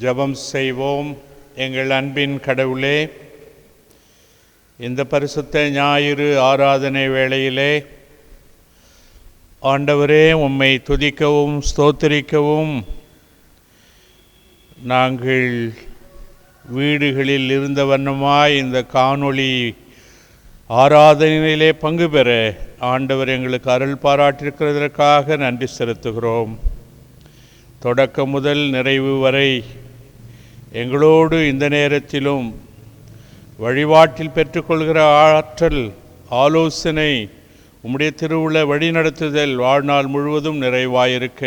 ஜெபம் செய்வோம். எங்கள் அன்பின் கடவுளே, இந்த பரிசுத்த ஞாயிறு ஆராதனை வேளையிலே ஆண்டவரே, உம்மை துதிக்கவும் ஸ்தோத்திரிக்கவும் நாங்கள் வீடுகளில் இருந்த வண்ணமாய் இந்த காணொளி ஆராதனையிலே பங்கு பெற ஆண்டவர் எங்களுக்கு அருள் பாராட்டியிருக்கிறதற்காக நன்றி செலுத்துகிறோம். தொடக்கம் முதல் நிறைவு வரை எங்களோடு இந்த நேரத்திலும் வழிபாட்டில் பெற்றுக்கொள்கிற ஆற்றல், ஆலோசனை, உம்முடைய திருவுள்ள வழிநடத்துதல் வாழ்நாள் முழுவதும் நிறைவாயிருக்க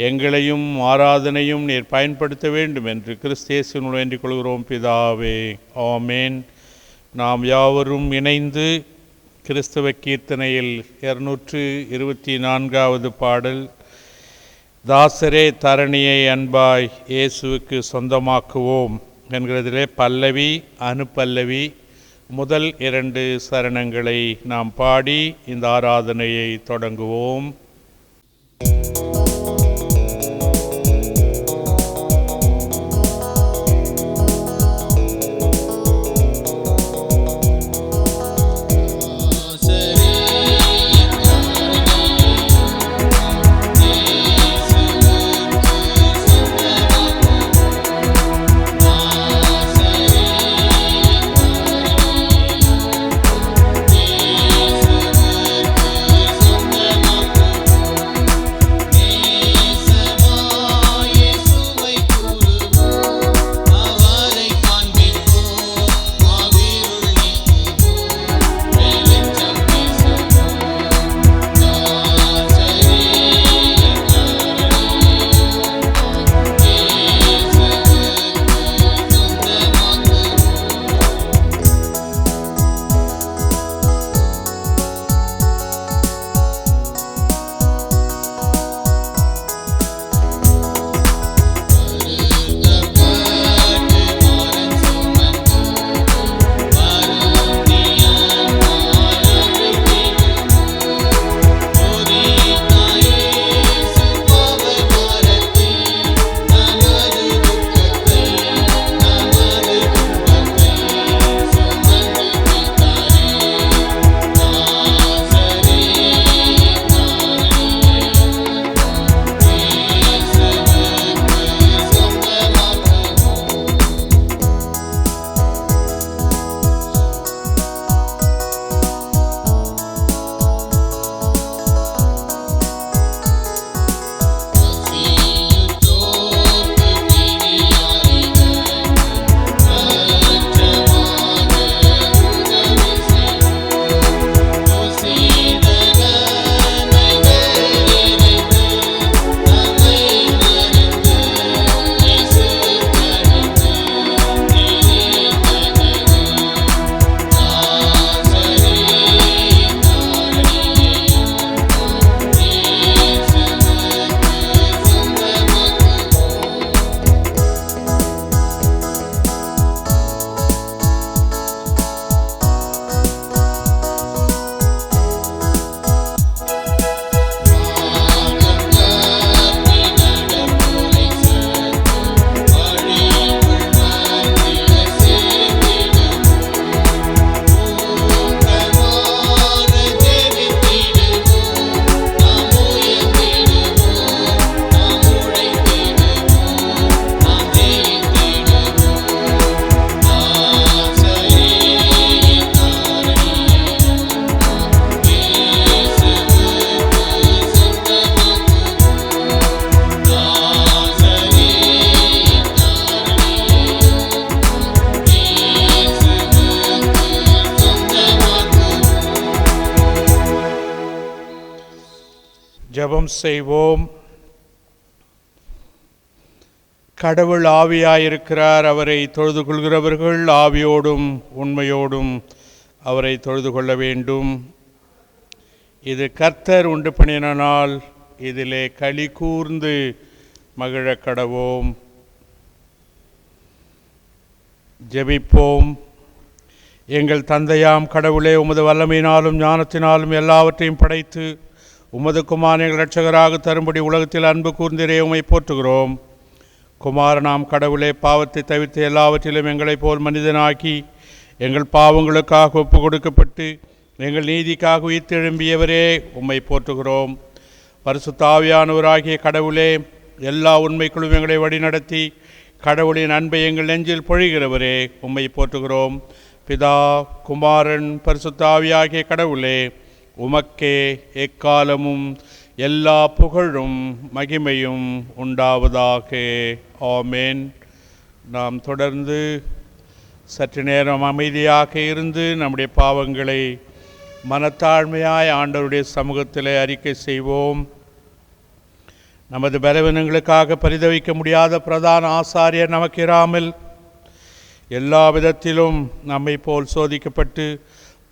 எங்களையும் ஆராதனையும் நீர் பயன்படுத்த வேண்டும் என்று கிறிஸ்து இயேசுவினுள் வேண்டிக் கொள்கிறோம் பிதாவே, ஆமேன். நாம் யாவரும் இணைந்து கிறிஸ்தவ கீர்த்தனையில் 224வது பாடல், தாசரே தரணியை அன்பாய் இயேசுவுக்கு சொந்தமாக்குவோம் என்கிறதிலே பல்லவி, அனுப்பல்லவி, முதல் 2 சரணங்களை நாம் பாடி இந்த ஆராதனையை தொடங்குவோம். ஜெபம் செய்வோம். கடவுள் ஆவியாயிருக்கிறார். அவரை தொழுது கொள்கிறவர்கள் ஆவியோடும் உண்மையோடும் அவரை தொழுது கொள்ள வேண்டும். இது கர்த்தர் உண்டு பண்ணின நாள், இதிலே களி கூர்ந்து மகிழ கடவோம். ஜெபிப்போம். எங்கள் தந்தையாம் கடவுளே, உமது வல்லமையினாலும் ஞானத்தினாலும் எல்லாவற்றையும் படைத்து உமது குமாரனை இரட்சகராக தரும்படி உலகத்தில் அன்பு கூர்ந்திரே உம்மை போற்றுகிறோம். குமாரனாம் கடவுளே, பாவத்தை தவிர்த்து எல்லாவற்றிலும் எங்களைப் போல் மனிதனாக்கி எங்கள் பாவங்களுக்காக ஒப்பு கொடுக்கப்பட்டு எங்கள் நீதிக்காக உயிர்த்தெழும்பியவரே, உம்மை போற்றுகிறோம். பரிசுத்த ஆவியானவராகிய கடவுளே, எல்லா உண்மைக்குழும் எங்களை வழிநடத்தி கடவுளின் அன்பை எங்கள் நெஞ்சில் பொழிகிறவரே, உம்மை போற்றுகிறோம். பிதா, குமாரன், பரிசுத்த ஆவியாகிய கடவுளே, உமக்கே எக்காலமும் எல்லா புகழும் மகிமையும் உண்டாவதாக. ஆமென். நாம் தொடர்ந்து சற்று நேரம் அமைதியாக இருந்து நம்முடைய பாவங்களை மனத்தாழ்மையாய் ஆண்டவருடைய சமூகத்தில் அறிக்கை செய்வோம். நமது பலவீனங்களுக்காக பரிதவிக்க முடியாத பிரதான ஆசாரியர் நமக்கு இராமல் எல்லா விதத்திலும் நம்மை போல் சோதிக்கப்பட்டு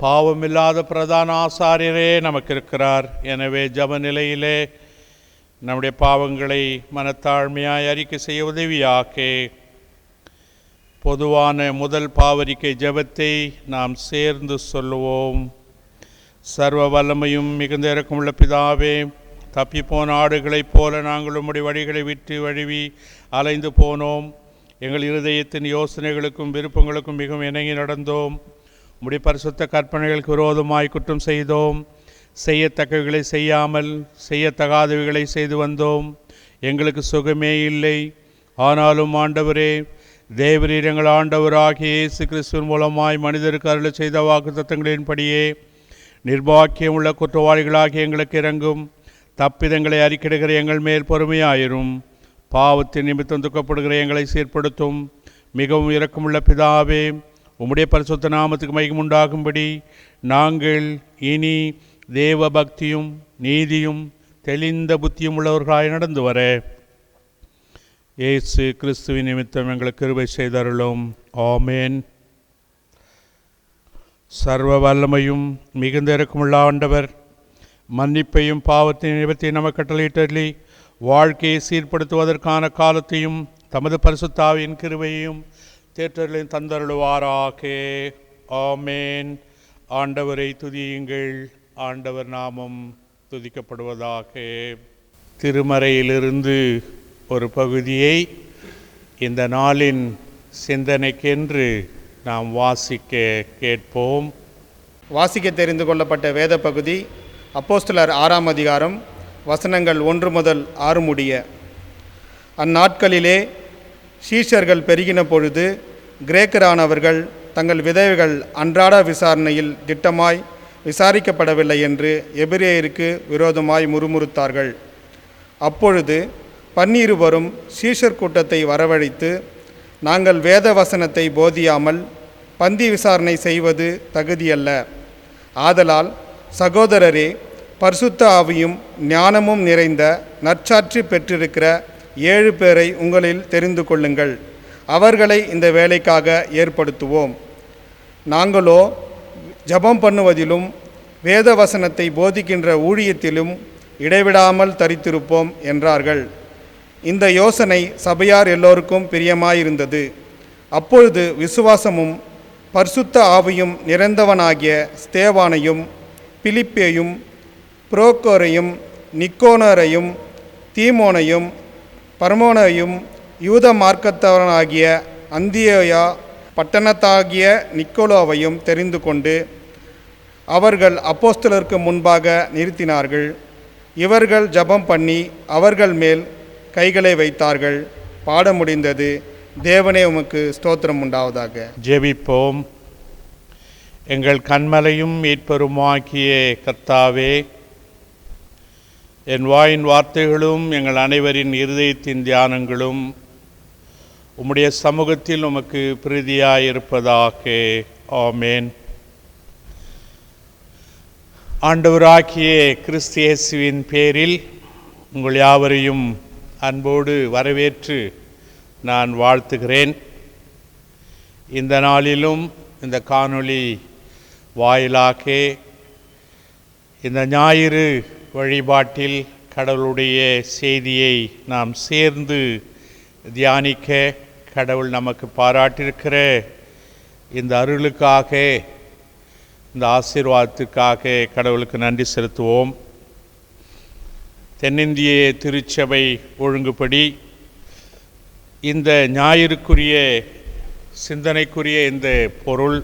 பாவமில்லாத பிரதான ஆசாரியரே நமக்கு இருக்கிறார். எனவே ஜப நிலையிலே நம்முடைய பாவங்களை மனத்தாழ்மையாய் அறிக்கை செய்ய உதவியாக பொதுவான முதல் பாவரிக்கை ஜபத்தை நாம் சேர்ந்து சொல்லுவோம். சர்வ வல்லமையும் மிகுந்த இரக்கமுள்ள பிதாவே, தப்பிப்போன ஆடுகளைப் போல நாங்கள் உம்முடைய வழிகளை விட்டு வழுவி அலைந்து போனோம். எங்கள் இருதயத்தின் யோசனைகளுக்கும் விருப்பங்களுக்கும் மிகவும் இணங்கி நடந்தோம். உம்முடைய பரிசுத்த கற்பனைகளுக்கு விரோதமாய் குற்றம் செய்தோம். செய்யத்தக்கவைகளை செய்யாமல் செய்யத்தகாதவைகளை செய்து வந்தோம். எங்களுக்கு சுகமே இல்லை. ஆனாலும் ஆண்டவரே, தேவரீர் எங்கள் ஆண்டவராகிய இயேசு கிறிஸ்துவின் மூலமாய் மனிதருக்கு அருள் செய்த வாக்குத்தத்தங்களின்படியே நிர்பாக்கியம் உள்ள குற்றவாளிகளாகிய எங்களுக்கு இறங்கும். தப்பிதங்களை அறிக்கிடுகிற எங்கள் மேல் பொறுமையாயிரும். பாவத்தின் நிமித்தம் துக்கப்படுகிற எங்களை சீர்படுத்தும். மிகவும் இரக்கமுள்ள பிதாவே, உம்முடைய பரிசுத்த நாமத்துக்கு மகிமை உண்டாகும்படி நாங்கள் இனி தேவ பக்தியும் நீதியும் தெளிந்த புத்தியும் உள்ளவர்களாய் நடந்து வர இயேசு கிறிஸ்துவின் நிமித்தம் எங்களுக்கு கிருபை செய்தருளும். ஆமென். சர்வ வல்லமையும் மிகுந்த இரக்கமுள்ள ஆண்டவர் மன்னிப்பையும் பாவத்தின் நிமித்தத்தையும் நமக்கு கட்டளையிட்டருளி வாழ்க்கையை சீர்படுத்துவதற்கான காலத்தையும் தமது பரிசுத்த ஆவியின் கிருபையையும் தேற்றலையும் தந்தருளுவாராக. ஆமென். ஆண்டவரை துதியுங்கள். ஆண்டவர் நாமம் துதிக்கப்படுவதாக. திருமறையிலிருந்து ஒரு பகுதியை இந்த நாளின் சிந்தனைக்கென்று நாம் வாசிக்க கேட்போம். வாசிக்க தெரிந்து கொள்ளப்பட்ட வேத பகுதி அப்போஸ்தலர் 6ஆம் அதிகாரம் வசனங்கள் 1 முதல் 6 முடிய. அந்நாட்களிலே சீஷர்கள் பெருகின பொழுது கிரேக்கரானவர்கள் தங்கள் விதவைகள் அன்றாட விசாரணையில் திட்டமாய் விசாரிக்கப்படவில்லை என்று எபிரேயருக்கு விரோதமாய் முறுமுறுத்தார்கள். அப்பொழுது 12 சீஷர் கூட்டத்தை வரவழைத்து, நாங்கள் வேத வசனத்தை போதியாமல் பந்தி விசாரணை செய்வது தகுதியல்ல. ஆதலால் சகோதரரே, பரிசுத்த ஆவியும் ஞானமும் நிறைந்த நற்சாட்சி பெற்றிருக்கிற 7 பேரை உங்களில் தெரிந்து கொள்ளுங்கள். அவர்களை இந்த வேலைக்காக ஏற்படுத்துவோம். நாங்களோ ஜபம் பண்ணுவதிலும் வேத வசனத்தை போதிக்கின்ற ஊழியத்திலும் இடைவிடாமல் தரித்திருப்போம் என்றார்கள். இந்த யோசனை சபையார் எல்லோருக்கும் பிரியமாயிருந்தது. அப்பொழுது விசுவாசமும் பரிசுத்த ஆவியும் நிறைந்தவனாகிய ஸ்தேவானையும் பிலிப்பையும் புரோக்கோரையும் நிக்கோனரையும் தீமோனையும் பர்மோனையும் யூத மார்க்கத்தவனாகிய அந்தியோயா பட்டணத்தாகிய நிக்கோலோவையும் தெரிந்து கொண்டு அவர்கள் அப்போஸ்தலருக்கு முன்பாக நிறுத்தினார்கள். இவர்கள் ஜபம் பண்ணி அவர்கள் மேல் கைகளை வைத்தார்கள். பாட முடிந்தது. தேவனே உமக்கு ஸ்தோத்திரம் உண்டாவதாக. ஜெபிப்போம். எங்கள் கண்மலையும் மீட்பெருமாகிய கர்த்தாவே, என் வாயின் வார்த்தைகளும் எங்கள் அனைவரின் இருதயத்தின் தியானங்களும் உம்முடைய சமூகத்தில் உமக்கு பிரீதியாயிருப்பதாக. ஆமென். ஆண்டவராகிய கிறிஸ்து இயேசுவின் பேரில் உங்கள் யாவரையும் அன்போடு வரவேற்று நான் வாழ்த்துகிறேன். இந்த நாளிலும் இந்த காணொளி வாயிலாக இந்த ஞாயிறு வழிபாட்டில் கடவுளுடைய செய்தியை நாம் சேர்ந்து தியானிக்க கடவுள் நமக்கு பாராட்டியிருக்கிற இந்த அருளுக்காக, இந்த ஆசீர்வாதத்திற்காக கடவுளுக்கு நன்றி செலுத்துவோம். தென்னிந்திய திருச்சபை ஒழுங்குப்படி இந்த ஞாயிறுக்குரிய சிந்தனைக்குரிய இந்த பொருள்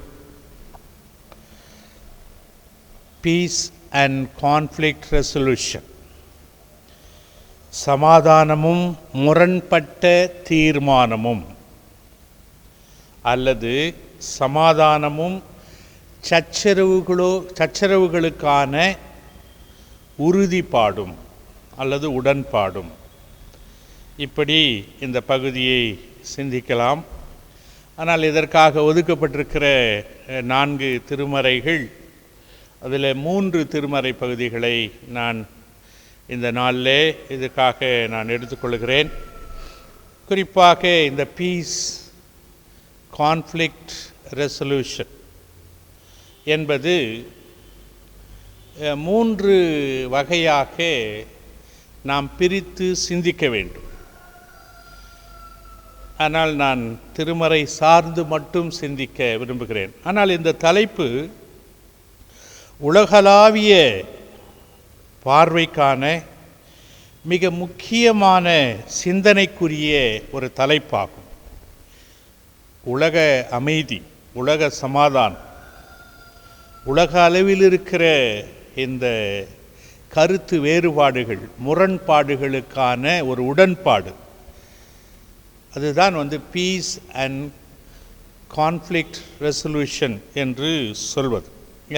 பீஸ் அண்ட் கான்ஃப்ளிக்ட் ரெசல்யூஷன், சமாதானமும் முரண்பட்ட தீர்மானமும், அல்லது சமாதானமும் சச்சரவுகளுக்கான உறுதிப்பாடும் அல்லது உடன்பாடும். இப்படி இந்த பகுதியை சிந்திக்கலாம். ஆனால் இதற்காக ஒதுக்கப்பட்டிருக்கிற 4 திருமறைகள், அதில் 3 திருமறை பகுதிகளை நான் இந்த நாளில் இதுக்காக நான் எடுத்துக்கொள்கிறேன். குறிப்பாக இந்த பீஸ் கான்ஃப்ளிக்ட் ரெசல்யூஷன் என்பது 3 வகையாக நாம் பிரித்து சிந்திக்க வேண்டும். ஆனால் நான் திருமறை சார்ந்து மட்டும் சிந்திக்க விரும்புகிறேன். ஆனால் இந்த தலைப்பு உலகளாவிய பார்வைக்கான மிக முக்கியமான சிந்தனைக்குரிய ஒரு தலைப்பாகும். உலக அமைதி, உலக சமாதானம், உலக அளவில் இருக்கிற இந்த கருத்து வேறுபாடுகள், முரண்பாடுகளுக்கான ஒரு உடன்பாடு, அதுதான் பீஸ் அண்ட் கான்ஃப்ளிக்ட் ரெசல்யூஷன் என்று சொல்வது.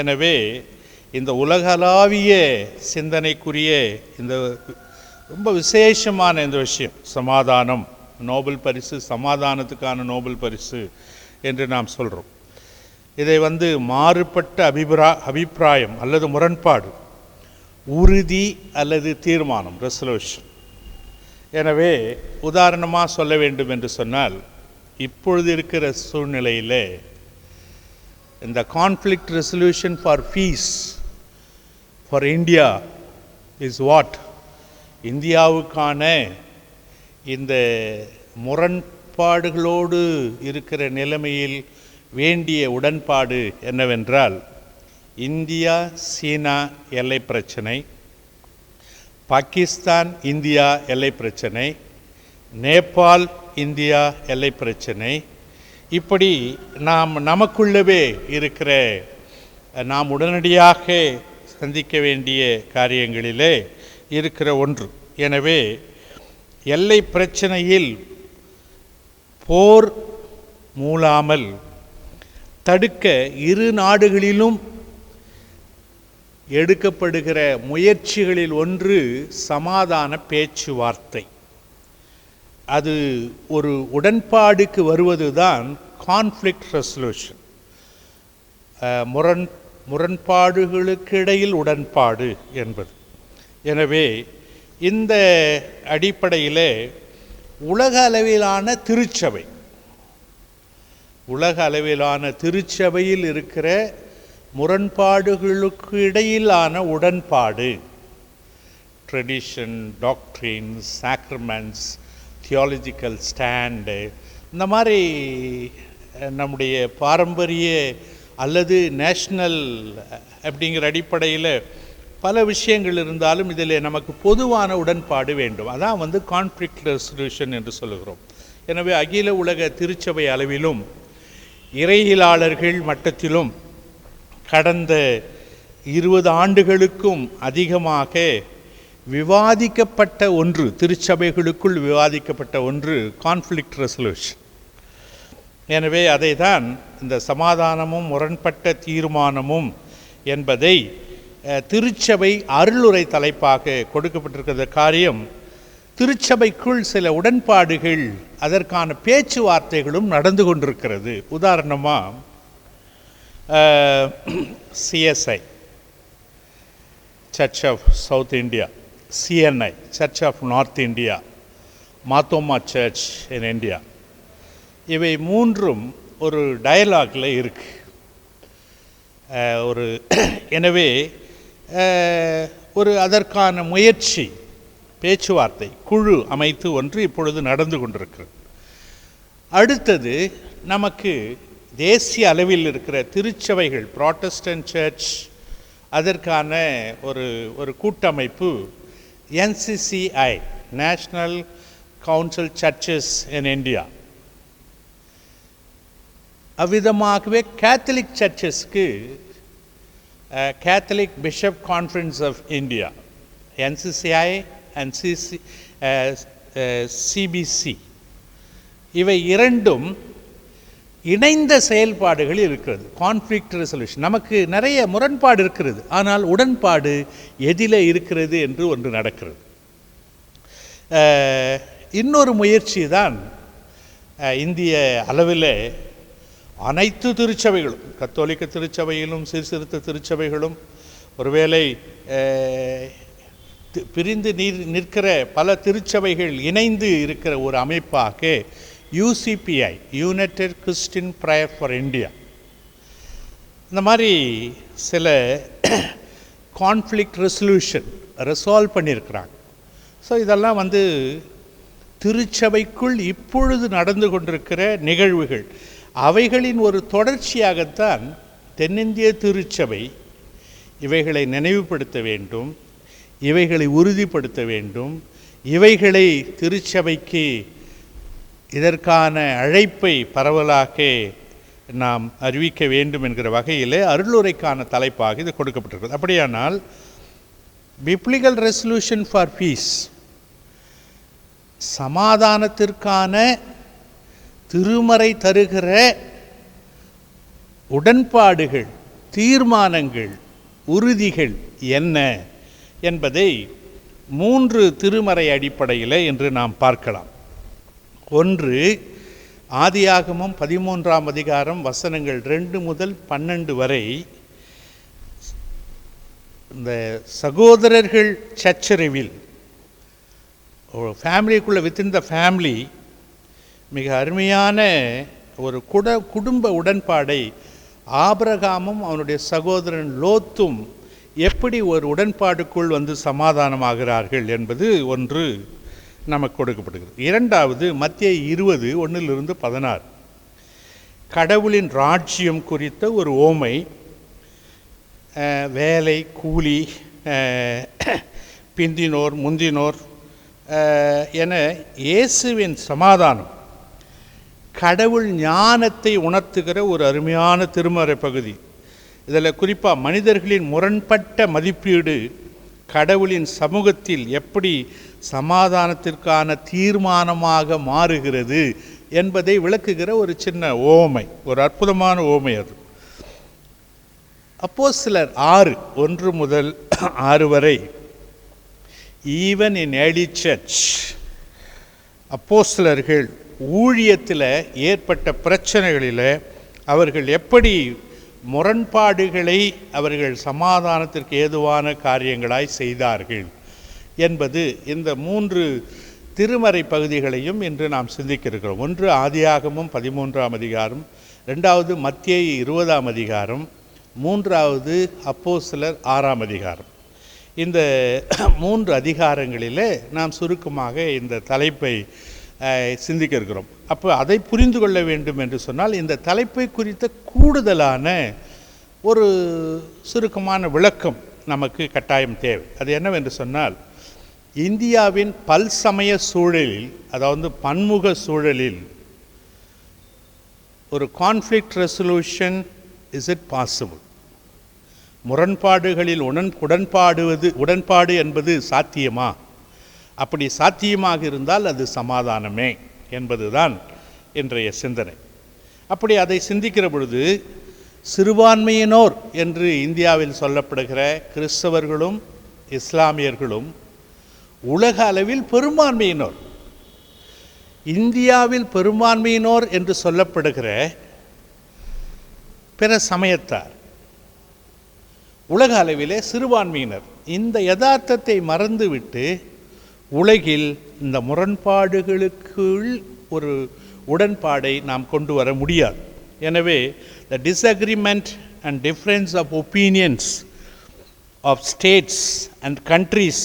எனவே இந்த உலகளாவிய சிந்தனைக்குரிய இந்த ரொம்ப விசேஷமான இந்த விஷயம், சமாதானம், நோபல் பரிசு, சமாதானத்துக்கான நோபல் பரிசு என்று நாம் சொல்கிறோம். இதை மாறுபட்ட அபிப்பிராயம் அல்லது முரண்பாடு, உறுதி அல்லது தீர்மானம், ரெசல்யூஷன். எனவே உதாரணமாக சொல்ல வேண்டும் என்று சொன்னால், இப்பொழுது இருக்கிற சூழ்நிலையில் இந்த conflict resolution for peace for India is what? இந்தியாவுக்கான இந்த முரண்பாடுகளோடு இருக்கிற நிலைமையில் வேண்டிய உடன்பாடு என்னவென்றால், இந்தியா சீனா எல்லை பிரச்சனை, பாகிஸ்தான் இந்தியா எல்லை பிரச்சனை, நேபாள் இந்தியா எல்லை பிரச்சனை, இப்படி நமக்குள்ளவே இருக்கிற, நாம் உடனடியாக சந்திக்க வேண்டிய காரியங்களிலே இருக்கிற ஒன்று. எனவே எல்லை பிரச்சனையில் போர் மூளாமல் தடுக்க இரு நாடுகளிலும் எடுக்கப்படுகிற முயற்சிகளில் ஒன்று சமாதான பேச்சுவார்த்தை. அது ஒரு உடன்பாடுக்கு வருவதுதான் கான்ஃப்ளிக்ட் ரெசல்யூஷன். முரண்பாடுகளுக்கு இடையில் உடன்பாடு என்பது. எனவே இந்த அடிப்படையில் உலக அளவிலான திருச்சபையில் இருக்கிற முரண்பாடுகளுக்கு இடையிலான உடன்பாடு, tradition, doctrines, sacraments, theological stand, இந்த மாதிரி நம்முடைய பாரம்பரிய அல்லது நேஷ்னல் அப்படிங்கிற அடிப்படையில் பல விஷயங்கள் இருந்தாலும் இதில் நமக்கு பொதுவான உடன்பாடு வேண்டும். அதான் கான்ஃப்ளிக்ட் ரெசல்யூஷன் என்று சொல்லுகிறோம். எனவே அகில உலக திருச்சபை அளவிலும் இறையியலாளர்கள் மட்டத்திலும் கடந்த 20 ஆண்டுகளுக்கும் அதிகமாக விவாதிக்கப்பட்ட ஒன்று, திருச்சபைகளுக்குள் விவாதிக்கப்பட்ட ஒன்று கான்ஃப்ளிக்ட் ரெசல்யூஷன். எனவே அதை தான் இந்த சமாதானமும் முரண்பட்ட தீர்மானமும் என்பதை திருச்சபை அருளுரை தலைப்பாக கொடுக்கப்பட்டிருக்கிற காரியம், திருச்சபைக்குள் சில உடன்பாடுகள், அதற்கான பேச்சுவார்த்தைகளும் நடந்து கொண்டிருக்கிறது. உதாரணமாக CSI, church of south India, CNI, church of north India, Marthoma church in India, இவை மூன்றும் ஒரு டயலாகில் இருக்கு. எனவே அதற்கான முயற்சி, பேச்சுவார்த்தை குழு அமைத்து ஒன்று இப்பொழுது நடந்து கொண்டிருக்கிறது. அடுத்தது நமக்கு தேசிய அளவில் இருக்கிற திருச்சபைகள், புராட்டஸ்டன்ட் சர்ச், அதற்கான ஒரு கூட்டமைப்பு NCCI, national council churches in India. அவ்விதமாகவே கேத்தலிக் சர்ச்சஸ்க்கு Catholic bishop conference of India NCCI and CBC இவை இரண்டும் இணைந்த செயல்பாடுகள் இருக்கிறது. கான்ஃப்ளிக்ட் ரெசல்யூஷன், நமக்கு நிறைய முரண்பாடு இருக்கிறது, ஆனால் உடன்பாடு எதில் இருக்கிறது என்று ஒன்று நடக்கிறது. இன்னொரு முயற்சி தான் இந்திய அளவில் அனைத்து திருச்சபைகளும், கத்தோலிக்க திருச்சபையிலும் சீர்திருத்த திருச்சபைகளும், ஒருவேளை பிரிந்து நிற்கிற பல திருச்சபைகள் இணைந்து இருக்கிற ஒரு அமைப்பாக UCPI, United Christian prayer for India, இந்த மாதிரி சில கான்ஃப்ளிக்ட் ரெசல்யூஷன் ரெசால்வ் பண்ணியிருக்கிறாங்க. ஸோ இதெல்லாம் திருச்சபைக்குள் இப்பொழுது நடந்து கொண்டிருக்கிற நிகழ்வுகள். அவைகளின் ஒரு தொடர்ச்சியாகத்தான் தென்னிந்திய திருச்சபை இவைகளை நினைவுபடுத்த வேண்டும், இவைகளை உறுதிப்படுத்த வேண்டும், இவைகளை திருச்சபைக்கு இதற்கான அழைப்பை பரவலாக நாம் அறிவிக்க வேண்டும் என்கிற வகையிலே அருளுரைக்கான தலைப்பாக இது கொடுக்கப்பட்டிருக்கிறது. அப்படியானால் பிப்ளிக்கல் ரெசல்யூஷன் ஃபார் பீஸ், சமாதானத்திற்கான திருமறை தருகிற உடன்பாடுகள், தீர்மானங்கள், உறுதிகள் என்ன என்பதை 3 திருமறை அடிப்படையில் இன்று நாம் பார்க்கலாம். ஒன்று, ஆதியாகமம் 13ஆம் அதிகாரம் வசனங்கள் 2 முதல் 12 வரை இந்த சகோதரர்கள் சச்சரவில் ஃபேமிலிக்குள்ளே வித்தின் த ஃபேமிலி மிக அருமையான ஒரு குடும்ப உடன்பாடை ஆபிரகாமும் அவனுடைய சகோதரன் லோத்தும் எப்படி ஒரு உடன்பாடுக்குள் சமாதானமாகிறார்கள் என்பது ஒன்று நமக்கு கொடுக்கப்படுகிறது. இரண்டாவது, மத்தேயு 20:1-16 கடவுளின் ராஜ்யம் குறித்த ஒரு ஓமை. வேலை, கூலி, பிந்தினோர் முந்தினோர் என இயேசுவின் சமாதானம், கடவுள் ஞானத்தை உணர்த்துகிற ஒரு அருமையான திருமறை பகுதி. இதில் குறிப்பாக மனிதர்களின் முரண்பட்ட மதிப்பீடு கடவுளின் சமூகத்தில் எப்படி சமாதானத்திற்கான தீர்மானமாக மாறுகிறது என்பதை விளக்குகிற ஒரு சின்ன ஓமை, ஒரு அற்புதமான ஓமை அது. அப்போஸ்தலர் 6:1 முதல் 6 வரை, ஈவன் இன் ஏர்லி சர்ச், அப்போஸ்தலர்கள் ஊழியத்தில் ஏற்பட்ட பிரச்சனைகளில் அவர்கள் எப்படி முரண்பாடுகளை அவர்கள் சமாதானத்திற்கு ஏதுவான காரியங்களாய் செய்தார்கள் என்பது இந்த 3 திருமறை பகுதிகளையும் இன்று நாம் சிந்திக்க இருக்கிறோம். ஒன்று, ஆதியாகமம் 13ஆம் அதிகாரம், 2வது மத்தேயு 20ஆம் அதிகாரம், 3வது அப்போஸ்தலர் 6ஆம் அதிகாரம். இந்த 3 அதிகாரங்களில் நாம் சுருக்கமாக இந்த தலைப்பை சிந்திக்க இருக்கிறோம். அப்போ அதை புரிந்து கொள்ள வேண்டும் என்று சொன்னால் இந்த தலைப்பை குறித்த கூடுதலான ஒரு சுருக்கமான விளக்கம் நமக்கு கட்டாயம் தேவை. அது என்னவென்று சொன்னால், இந்தியாவின் பல்சமய சூழலில், அதாவது பன்முக சூழலில், ஒரு conflict resolution is it possible? முரண்பாடுகளில் உடன்பாடு என்பது சாத்தியமா? அப்படி சாத்தியமாக இருந்தால் அது சமாதானமே என்பதுதான் இன்றைய சிந்தனை. அப்படி அதை சிந்திக்கிற பொழுது, சிறுபான்மையினோர் என்று இந்தியாவில் சொல்லப்படுகிற கிறிஸ்தவர்களும் இஸ்லாமியர்களும் உலக அளவில் பெரும்பான்மையினோர், இந்தியாவில் பெரும்பான்மையினோர் என்று சொல்லப்படுகிற பிற சமயத்தார் உலக அளவிலே சிறுபான்மையினர். இந்த யதார்த்தத்தை மறந்துவிட்டு உலகில் இந்த முரண்பாடுகளுக்குள் ஒரு உடன்பாடை நாம் கொண்டு வர முடியாது. எனவே the disagreement and difference of opinions of states and countries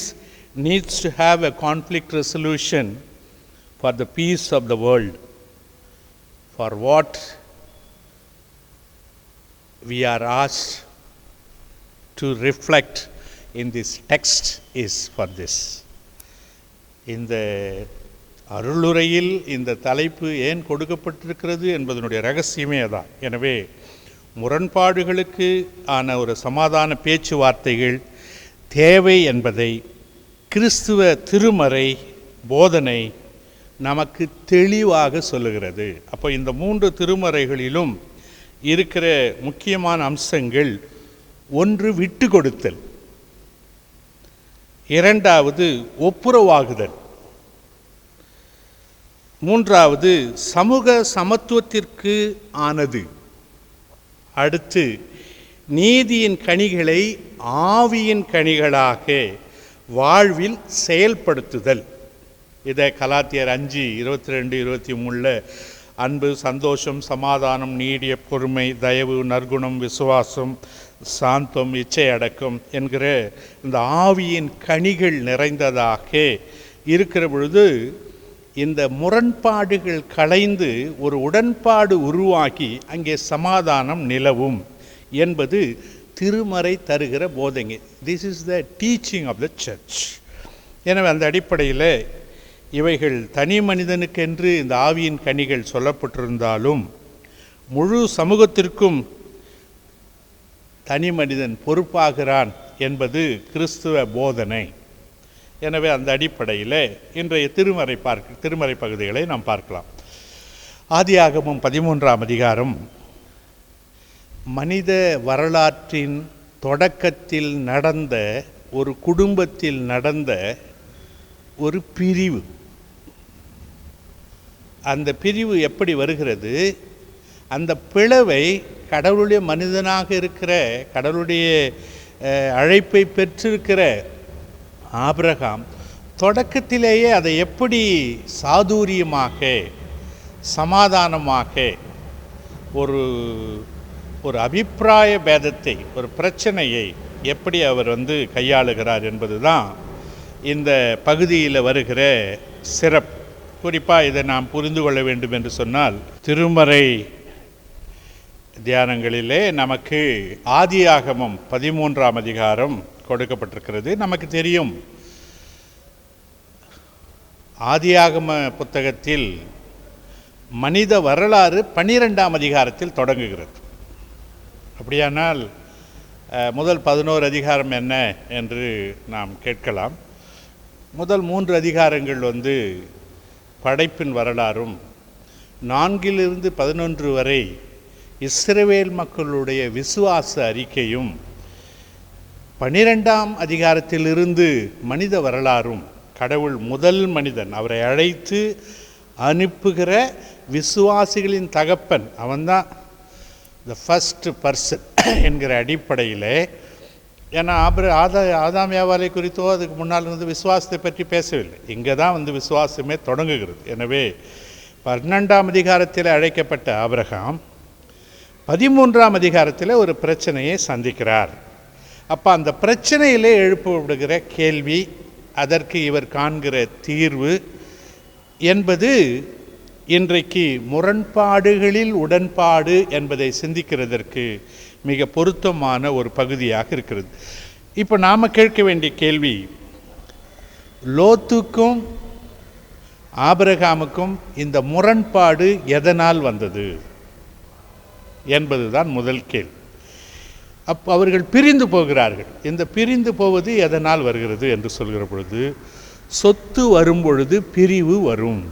needs to have a conflict resolution for the peace of the world. For what we are asked to reflect in this text is for this. இந்த அருளுரையில் இந்த தலைப்பு ஏன் கொடுக்கப்பட்டிருக்கிறது என்பதனுடைய ரகசியமே அதான். எனவே முரண்பாடுகளுக்கு ஆன ஒரு சமாதான பேச்சுவார்த்தைகள் தேவை என்பதை கிறிஸ்துவ திருமறை போதனை நமக்கு தெளிவாக சொல்லுகிறது. அப்போ இந்த 3 திருமறைகளிலும் இருக்கிற முக்கியமான அம்சங்கள், ஒன்று விட்டு கொடுத்தல், இரண்டாவது ஒப்புரவாகுதல், மூன்றாவது சமூக சமத்துவத்திற்கு ஆனது, அடுத்து நீதியின் கனிகளை ஆவியின் கனிகளாக வாழ்வில் செயல்படுத்துதல். இதை கலாத்தியர் 5:22-23 அன்பு, சந்தோஷம், சமாதானம், நீடிய பொறுமை, தயவு, நற்குணம், விசுவாசம், சாந்தம், இச்சை அடக்கம் என்கிற இந்த ஆவியின் கனிகள் நிறைந்ததாக இருக்கிற பொழுது இந்த முரண்பாடுகள் களைந்து ஒரு உடன்பாடு உருவாகி அங்கே சமாதானம் நிலவும் என்பது திருமறை தருகிற போதனை. This is the teaching of the church. எனவே அந்த அடிப்படையில் இவைகள் தனி மனிதனுக்கென்று இந்த ஆவியின் கனிகள் சொல்லப்பட்டிருந்தாலும் முழு சமூகத்திற்கும் தனி மனிதன் பொறுப்பாகிறான் என்பது கிறிஸ்துவ போதனை. எனவே அந்த அடிப்படையில் இன்றைய திருமறை பகுதிகளை நாம் பார்க்கலாம். ஆதியாகமம் 13ஆம் அதிகாரம் மனித வரலாற்றின் தொடக்கத்தில் நடந்த ஒரு குடும்பத்தில் நடந்த ஒரு பிரிவு. அந்த பிரிவு எப்படி வருகிறது? அந்த பிளவை கடவுளுடைய மனிதனாக இருக்கிற, கடவுளுடைய அழைப்பை பெற்றிருக்கிற ஆபிரகாம் தொடக்கத்திலேயே அதை எப்படி சாதுரியமாக சமாதானமாக ஒரு அபிப்பிராய பேதத்தை, ஒரு பிரச்சனையை எப்படி அவர் கையாளுகிறார் என்பது தான் இந்த பகுதியில் வருகிற சிறப்பு. குறிப்பாக இதை நாம் புரிந்து கொள்ள வேண்டும் என்று சொன்னால், திருமறை தியானங்களிலே நமக்கு ஆதியாகமம் 13ஆம் அதிகாரம் கொடுக்கப்பட்டிருக்கிறது. நமக்கு தெரியும், ஆதியாகம புத்தகத்தில் மனித வரலாறு 12ஆம் அதிகாரத்தில் தொடங்குகிறது. அப்படியானால் முதல் 11 அதிகாரம் என்ன என்று நாம் கேட்கலாம். முதல் 3 அதிகாரங்கள் படைப்பின் வரலாறும், 4 - 11 வரை இஸ்ரவேல் மக்களுடைய விசுவாச அறிக்கையும், 12ஆம் அதிகாரத்திலிருந்து மனித வரலாறும், கடவுள் முதல் மனிதன் அவரை அழைத்து அனுப்புகிற விசுவாசிகளின் தகப்பன், அவன்தான் த ஃபஸ்ட் பர்சன் என்கிற அடிப்படையில். ஏன்னா ஆதாம் வியாபாரை குறித்தோ அதுக்கு முன்னால் விசுவாசத்தை பற்றி பேசவில்லை. இங்கே தான் விசுவாசமே தொடங்குகிறது. எனவே 12ஆம் அதிகாரத்தில் அழைக்கப்பட்ட ஆபிரகாம் 13ஆம் அதிகாரத்தில் ஒரு பிரச்சனையை சந்திக்கிறார். அப்போ அந்த பிரச்சனையிலே எழுப்பப்படுகிற கேள்வி, அதற்கு இவர் காண்கிற தீர்வு என்பது இன்றைக்கு முரண்பாடுகளில் உடன்பாடு என்பதை சிந்திக்கிறதற்கு மிக பொருத்தமான ஒரு பகுதியாக இருக்கிறது. இப்போ நாம் கேட்க வேண்டிய கேள்வி, லோத்துக்கும் ஆபிரகாமுக்கும் இந்த முரண்பாடு எதனால் வந்தது என்பதுதான் முதல் கேள்வி. அப்போ அவர்கள் பிரிந்து போகிறார்கள். இந்த பிரிந்து போவது எதனால் வருகிறது என்று சொல்கிற பொழுது, சொத்து வரும்பொழுது பிரிவு வரும்.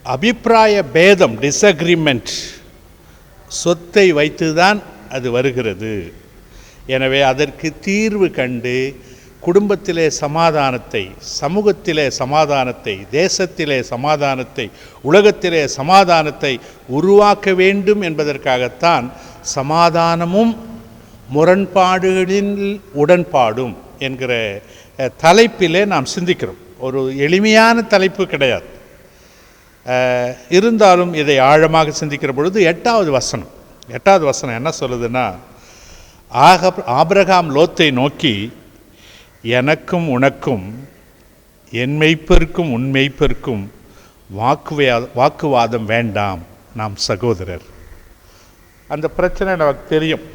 அபிப்பிராய பேதம், டிஸ்அக்ரிமெண்ட், சொத்தை வைத்துதான் அது வருகிறது. எனவே அதற்கு தீர்வு கண்டு குடும்பத்திலே சமாதானத்தை, சமூகத்திலே சமாதானத்தை, தேசத்திலே சமாதானத்தை, உலகத்திலே சமாதானத்தை உருவாக்க வேண்டும் என்பதற்காகத்தான் சமாதானமும் முரண்பாடுகளின் உடன்பாடும் என்கிற தலைப்பிலே நாம் சிந்திக்கிறோம். ஒரு எளிமையான தலைப்பு கிடையாது. இருந்தாலும் இதை ஆழமாக சிந்திக்கிற பொழுது 8வது வசனம் என்ன சொல்லுதுன்னா, ஆபிரகாம் லோத்தை நோக்கி, எனக்கும் உனக்கும் என் மெய்ப்பருக்கும் உன் மெய்ப்பருக்கும் வாக்குவாதம் வேண்டாம், நாம் சகோதரர். அந்த பிரச்சனை நமக்கு தெரியும்.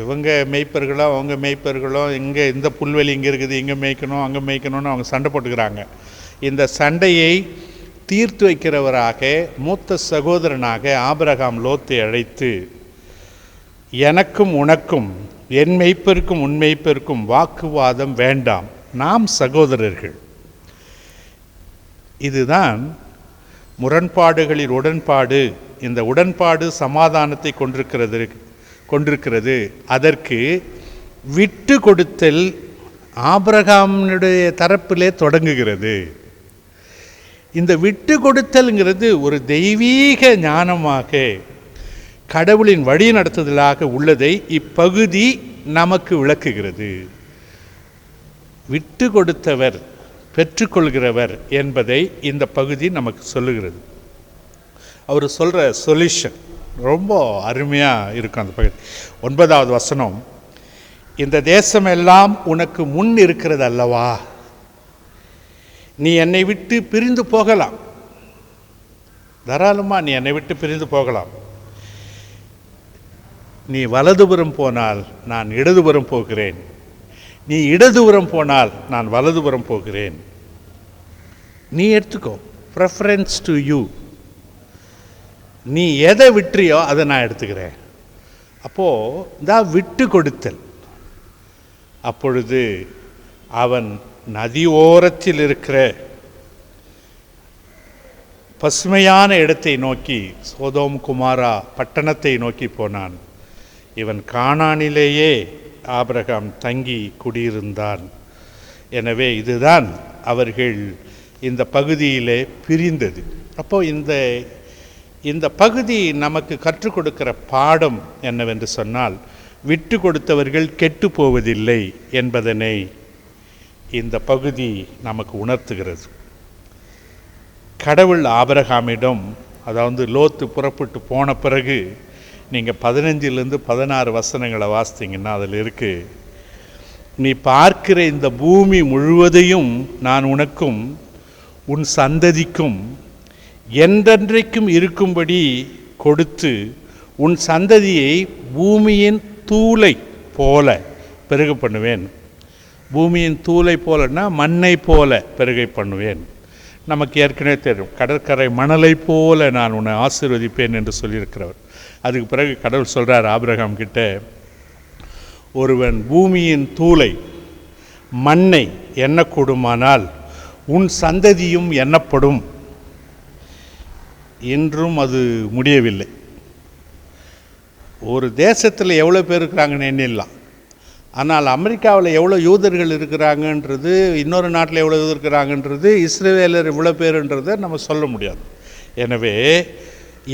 இவங்க மேய்ப்பர்களோ அவங்க மேய்ப்பர்களோ இங்கே இந்த புல்வெளி இங்கே இருக்குது, இங்கே மேய்க்கணும் அங்கே மேய்க்கணும்னு அவங்க சண்டை போட்டுக்கிறாங்க. இந்த சண்டையை தீர்த்து வைக்கிறவராக மூத்த சகோதரனாக ஆபிரகாம் லோத்தை அழைத்து, எனக்கும் உனக்கும் என் மெய்ப்பருக்கும் உன் மெய்ப்பருக்கும் வாக்குவாதம் வேண்டாம், நாம் சகோதரர்கள். இதுதான் முரண்பாடுகளில் உடன்பாடு. இந்த உடன்பாடு சமாதானத்தை கொண்டிருக்கிறது. அதற்கு விட்டு கொடுத்தல் ஆபிரகாமுடைய தரப்பிலே தொடங்குகிறது. இந்த விட்டு கொடுத்தல்ங்கிறது ஒரு தெய்வீக ஞானமாக கடவுளின் வழி நடத்துதலாக உள்ளதை இப்பகுதி நமக்கு விளக்குகிறது. விட்டு கொடுத்தவர் பெற்றுக்கொள்கிறவர் என்பதை இந்த பகுதி நமக்கு சொல்லுகிறது. அவர் சொல்கிற சொல்யூஷன் ரொம்ப அருமையாக இருக்கும். அந்த பகுதி 9வது வசனம், இந்த தேசமெல்லாம் உனக்கு முன் இருக்கிறது அல்லவா, நீ என்னை விட்டு பிரிந்து போகலாம், தாராளமாக நீ என்னை விட்டு பிரிந்து போகலாம். நீ வலதுபுறம் போனால் நான் இடதுபுறம் போகிறேன், நீ இடதுபுறம் போனால் நான் வலதுபுறம் போகிறேன். நீ எடுத்துக்கோ, ப்ரெஃபரன்ஸ் டு யூ. நீ எதை விட்டுறியோ அதை நான் எடுத்துக்கிறேன். அப்போது தான் விட்டு கொடுத்தல். அப்பொழுது அவன் நதி ஓரத்தில் இருக்கிற பசுமையான இடத்தை நோக்கி, சோதோம் குமாரா பட்டணத்தை நோக்கி போனான். இவன் கானானிலேயே ஆபிரகாம் தங்கி குடியிருந்தான். எனவே இதுதான் அவர்கள் இந்த பகுதியிலே பிரிந்தது. அப்போது இந்த பகுதி நமக்கு கற்றுக் கொடுக்கிற பாடம் என்னவென்று சொன்னால், விட்டு கொடுத்தவர்கள் கெட்டு போவதில்லை என்பதனை இந்த பகுதி நமக்கு உணர்த்துகிறது. கடவுள் ஆபிரகாமிடம், அதாவது லோத்து புறப்பட்டு போன பிறகு நீங்கள் 15லிருந்து 16 வசனங்களை வாசித்தீங்கன்னா அதில் இருக்குது, நீ பார்க்கிற இந்த பூமி முழுவதையும் நான் உனக்கும் உன் சந்ததிக்கும் என்றென்றைக்கும் இருக்கும்படி கொடுத்து உன் சந்ததியை பூமியின் தூளை போல பெருக பண்ணுவேன். பூமியின் தூளை போலன்னா மண்ணை போல பெருகை பண்ணுவேன். நமக்கு ஏற்கனவே தெரியும், கடற்கரை மணலை போல நான் உன்னை ஆசீர்வதிப்பேன் என்று சொல்லியிருக்கிறவர். அதுக்கு பிறகு கடவுள் சொல்கிறார் ஆபிரகாம் கிட்ட, ஒருவன் பூமியின் தூளை மண்ணை எண்ணக்கூடுமானால் உன் சந்ததியும் எண்ணப்படும். இன்றும் அது முடியவில்லை. ஒரு தேசத்தில் எவ்வளோ பேர் இருக்கிறாங்கன்னு எண்ணிடலாம். ஆனால் அமெரிக்காவில் எவ்வளோ யூதர்கள் இருக்கிறாங்கன்றது, இன்னொரு நாட்டில் எவ்வளோ யூதர் இருக்கிறாங்கன்றது, இஸ்ரேலர் இவ்வளோ பேருன்றதை நம்ம சொல்ல முடியாது. எனவே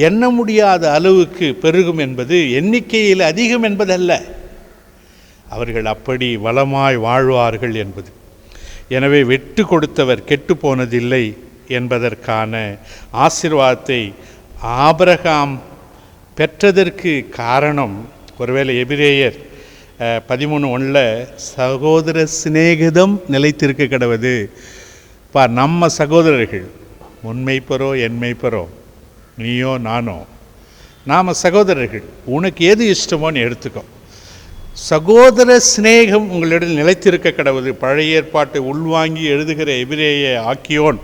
எண்ண முடியாத அளவுக்கு பெருகும் என்பது எண்ணிக்கையில் அதிகம் என்பதல்ல, அவர்கள் அப்படி வளமாய் வாழ்வார்கள் என்பது. எனவே விட்டு கொடுத்தவர் கெட்டு போனதில்லை என்பதற்கான ஆசீர்வாதத்தை ஆபிரகாம் பெற்றதற்கு காரணம், ஒருவேளை எபிரேயர் 13:1 சகோதர சிநேகிதம் நிலைத்திருக்க கடவுது. நம்ம சகோதரர்கள், உன்மைப்பரோ என்மைப்பரோ, நீயோ நானோ, நாம் சகோதரர்கள். உனக்கு எது இஷ்டமோன்னு எடுத்துக்கோ. சகோதர சிநேகம் உங்களிடம் நிலைத்திருக்க கடவுது. பழைய ஏற்பாட்டை உள்வாங்கி எழுதுகிற எபிரேய ஆக்கியோன்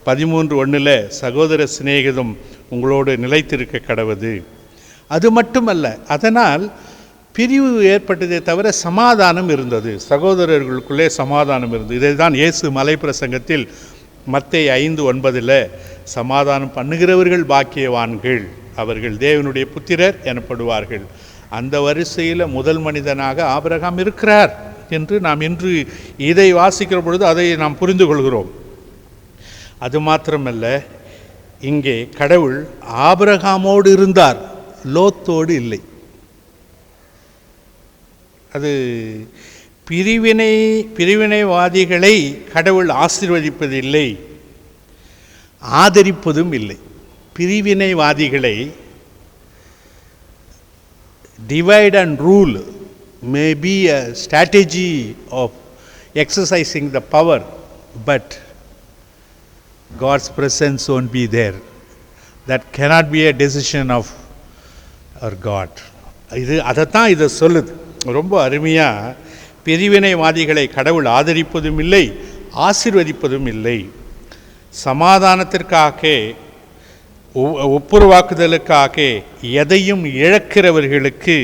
13:1 சகோதர சிநேகிதம் உங்களோடு நிலைத்திருக்க கடவுது. அது மட்டுமல்ல, அதனால் பிரிவு ஏற்பட்டதே தவிர சமாதானம் இருந்தது, சகோதரர்களுக்குள்ளே சமாதானம் இருந்தது. இதை தான் இயேசு மலை பிரசங்கத்தில் மத்தேயு 5:9 சமாதானம் பண்ணுகிறவர்கள் பாக்கியவான்கள், அவர்கள் தேவனுடைய புத்திரர் எனப்படுவார்கள். அந்த வரிசையில் முதல் மனிதனாக ஆபிரகாம் இருக்கிறார் என்று நாம் இன்று இதை வாசிக்கிற பொழுது அதை நாம் புரிந்து கொள்கிறோம். அது மாத்திரமல்ல, இங்கே கடவுள் ஆபிரகாமோடு இருந்தார், லோத்தோடு இல்லை. அது பிரிவினைவாதிகளை கடவுள் ஆசீர்வதிப்பதில்லை, ஆதரிப்பதும் இல்லை. பிரிவினைவாதிகளை, divide and rule may be a strategy of exercising the power, but God's presence won't be there. That cannot be a decision of our God. அதைத்தான் இதை சொல்லுது. ரொம்ப அருமையாக பிரிவினைவாதிகளை கடவுள் ஆதரிப்பதும் இல்லை, ஆசீர்வதிப்பதும் இல்லை. சமாதானத்திற்காக, ஒப்புரவாக்குதலுக்காக எதையும் இழக்கிறவர்களுக்கு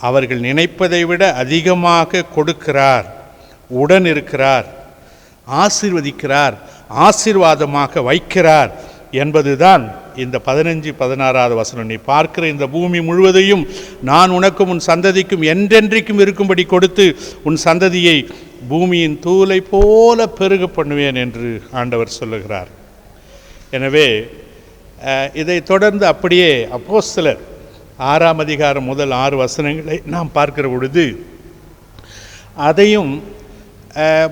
அவர்கள் நினைப்பதை விட அதிகமாக கொடுக்கிறார், உடன் இருக்கிறார், ஆசீர்வதிக்கிறார், ஆசீர்வாதமாக வைக்கிறார் என்பதுதான் இந்த 15-16 வசனம். நீ பார்க்கிற இந்த பூமி முழுவதையும் நான் உனக்கும் உன் சந்ததிக்கும் என்றென்றைக்கும் இருக்கும்படி கொடுத்து உன் சந்ததியை பூமியின் தூளை போல பெருக பண்ணுவேன் என்று ஆண்டவர் சொல்லுகிறார். எனவே இதை தொடர்ந்து அப்படியே அப்போஸ்தலர் 6ஆம் அதிகாரம் முதல் 6 வசனங்களை நாம் பார்க்கிற பொழுது அதையும்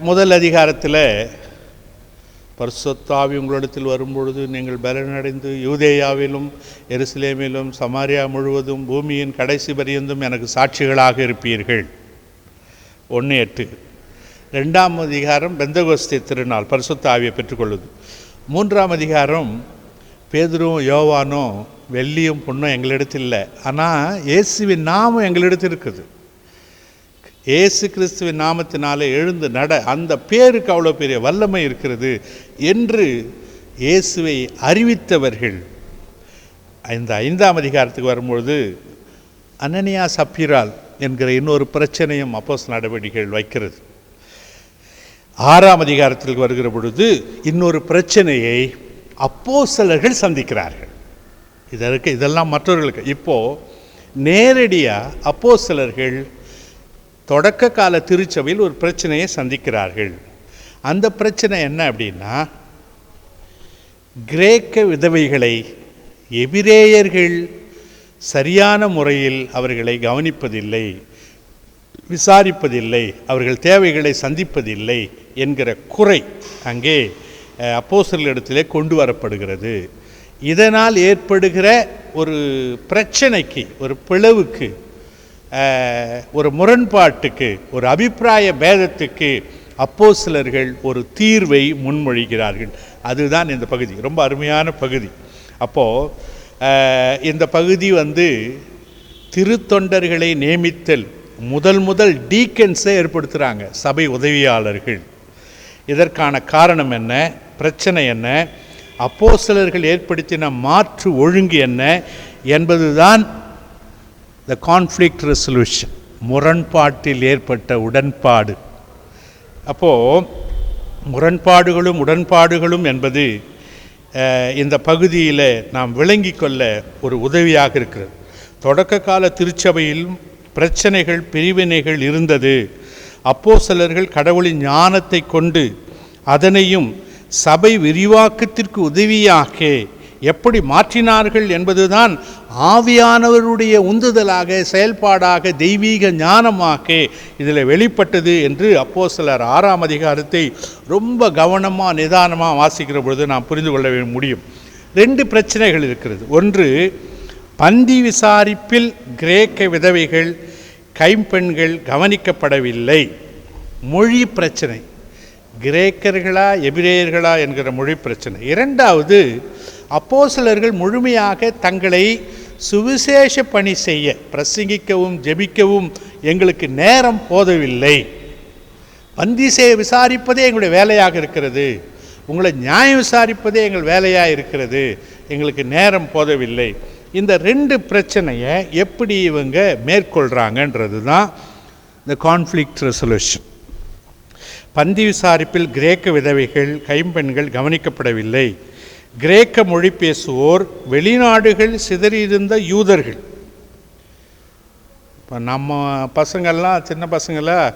முதல் அதிகாரத்தில் பரிசுத்த ஆவி உங்களிடத்தில் வரும்பொழுது நீங்கள் பலனடைந்து யூதேயாவிலும் எருசலேமிலும் சமாரியா முழுவதும் பூமியின் கடைசி பரியந்தும் எனக்கு சாட்சிகளாக இருப்பீர்கள். 1:8. 2ஆம் அதிகாரம் பெந்தகோஸ்தே திருநாள், பரிசுத்த ஆவியை பெற்றுக்கொள்வது. 3ஆம் அதிகாரம் பேதுருவும் யோவானும் வெள்ளியும் பொண்ணும் எங்களிடத்தில் இல்லை, ஆனால் இயேசுவின் நாமம் எங்களிடத்தில் இருக்குது. இயேசு கிறிஸ்துவின் நாமத்தினாலே எழுந்து நட, அந்த பேருக்கு அவ்வளோ பெரிய வல்லமை இருக்கிறது என்று இயேசுவை அறிவித்தவர்கள். இந்த 5ஆம் அதிகாரத்துக்கு வரும்பொழுது அனனியா சப்பீரால் என்கிற இன்னொரு பிரச்சனையும் அப்போஸ்தலர் நடவடிக்கைகள் வைக்கிறது. 6ஆம் அதிகாரத்தில் வருகிற பொழுது இன்னொரு பிரச்சனையை அப்போஸ்தலர்கள் சந்திக்கிறார்கள். இதெல்லாம் மற்றவர்களுக்கு. இப்போது நேரடியாக அப்போஸ்தலர்கள் தொடக்க கால திருச்சபையில் ஒரு பிரச்சனையை சந்திக்கிறார்கள். அந்த பிரச்சனை என்ன அப்படின்னா, கிரேக்க விதவைகளை எபிரேயர்கள் சரியான முறையில் அவர்களை கவனிப்பதில்லை, விசாரிப்பதில்லை, அவர்கள் தேவைகளை சந்திப்பதில்லை என்கிற குறை அங்கே அப்போஸ்தலரிடத்திலே கொண்டு வரப்படுகிறது. இதனால் ஏற்படுகிற ஒரு பிரச்சனைக்கு, ஒரு பிளவுக்கு, ஒரு முரண்பாட்டுக்கு, ஒரு அபிப்பிராய பேதத்துக்கு அப்போஸ்தலர்கள் ஒரு தீர்வை முன்மொழிகிறார்கள். அதுதான் இந்த பகுதி, ரொம்ப அருமையான பகுதி. அப்போது இந்த பகுதி திருத்தொண்டர்களை நியமித்தல், முதல் டீக்கன்ஸை ஏற்படுத்துகிறாங்க, சபை உதவியாளர்கள். இதற்கான காரணம் என்ன, பிரச்சனை என்ன, அப்போஸ்தலர்கள் ஏற்படுத்தின மாற்று ஒழுங்கு என்ன என்பதுதான் த கான்ஃப்ளிக்ட் ரெசல்யூஷன், முரண்பாட்டில் ஏற்பட்ட உடன்பாடு. அப்போது முரண்பாடுகளும் உடன்பாடுகளும் என்பது இந்த பகுதியில் நாம் விளங்கி கொள்ள ஒரு உதவியாக இருக்கிறது. தொடக்க கால திருச்சபையிலும் பிரச்சனைகள், பிரிவினைகள் இருந்தது. அப்போஸ்தலர்கள் கடவுளின் ஞானத்தை கொண்டு அதனையும் சபை விரிவாக்கத்திற்கு உதவியாக எப்படி மாற்றினார்கள் என்பதுதான் ஆவியானவருடைய உந்துதலாக, செயல்பாடாக, தெய்வீக ஞானமாக இதில் வெளிப்பட்டது என்று அப்போஸ்தலர் 6ஆம் அதிகாரத்தை ரொம்ப கவனமாக நிதானமாக வாசிக்கிற பொழுது நாம் புரிந்து கொள்ள முடியும். 2 பிரச்சனைகள் இருக்கிறது. ஒன்று, பந்தி விசாரிப்பில் கிரேக்க விதவைகள், கைம்பெண்கள் கவனிக்கப்படவில்லை, மொழி பிரச்சனை, கிரேக்கர்களா எபிரேயர்களா என்கிற மொழி பிரச்சனை. 2வது, அப்போஸ்தலர்கள் முழுமையாக தங்களை சுவிசேஷ பணி செய்ய, பிரசங்கிக்கவும் ஜெபிக்கவும் எங்களுக்கு நேரம் போதவில்லை. பந்தி விசாரிப்பதே எங்களுடைய வேலையாக இருக்கிறது, உங்களை நியாயம் விசாரிப்பதே எங்கள் வேலையாக இருக்கிறது, எங்களுக்கு நேரம் போதவில்லை. இந்த 2 பிரச்சனையை எப்படி இவங்க மேற்கொள்கிறாங்கன்றது தான் இந்த கான்ஃப்ளிக்ட் ரெசல்யூஷன். பந்தி விசாரிப்பில் கிரேக்க விதவைகள், கைம்பெண்கள் கவனிக்கப்படவில்லை. கிரேக்க மொழி பேசுவோர், வெளிநாடுகள் சிதறியிருந்த யூதர்கள். இப்போ நம்ம பசங்கள்லாம், சின்ன பசங்களாம்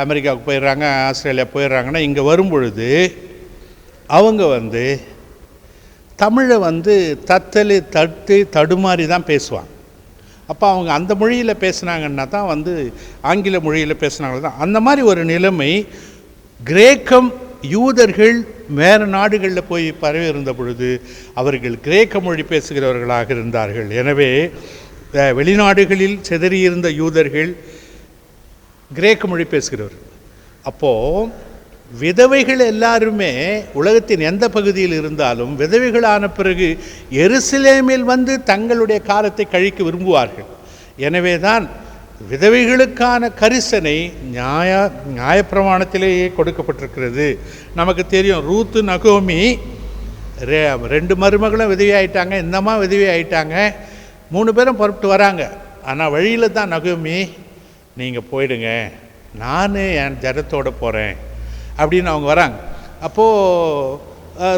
அமெரிக்காவுக்கு போயிடுறாங்க, ஆஸ்திரேலியா போயிடுறாங்கன்னா இங்கே வரும்பொழுது அவங்க தமிழை தத்தலி தடுமாறி தான் பேசுவாங்க. அப்போ அவங்க அந்த மொழியில் பேசுனாங்கன்னா தான் ஆங்கில மொழியில் பேசுனாங்க தான். அந்த மாதிரி ஒரு நிலைமை கிரேக்கம், யூதர்கள் வேறு நாடுகளில் போய் பரவி இருந்த பொழுது அவர்கள் கிரேக்க மொழி பேசுகிறவர்களாக இருந்தார்கள். எனவே வெளிநாடுகளில் சிதறியிருந்த யூதர்கள் கிரேக்க மொழி பேசுகிறவர்கள். அப்போது விதவைகள் எல்லாருமே உலகத்தின் எந்த பகுதியில் இருந்தாலும் விதவைகளான பிறகு எருசலேமில் தங்களுடைய காலத்தை கழிக்க விரும்புவார்கள். எனவே தான் விதவைகளுக்கான கரிசனை நியாயப்பிரமாணத்திலேயே கொடுக்கப்பட்டிருக்கிறது. நமக்கு தெரியும், ரூத்து நகோமி ரெண்டு மருமகளும் விதவி ஆகிட்டாங்க, இந்தம்மா விதவி ஆகிட்டாங்க, 3 பேரும் புறப்பட்டு வராங்க. ஆனால் வழியில் தான் நகோமி, நீங்கள் போயிடுங்க, நான் என் ஜனத்தோடு போகிறேன் அப்படின்னு அவங்க வராங்க. அப்போது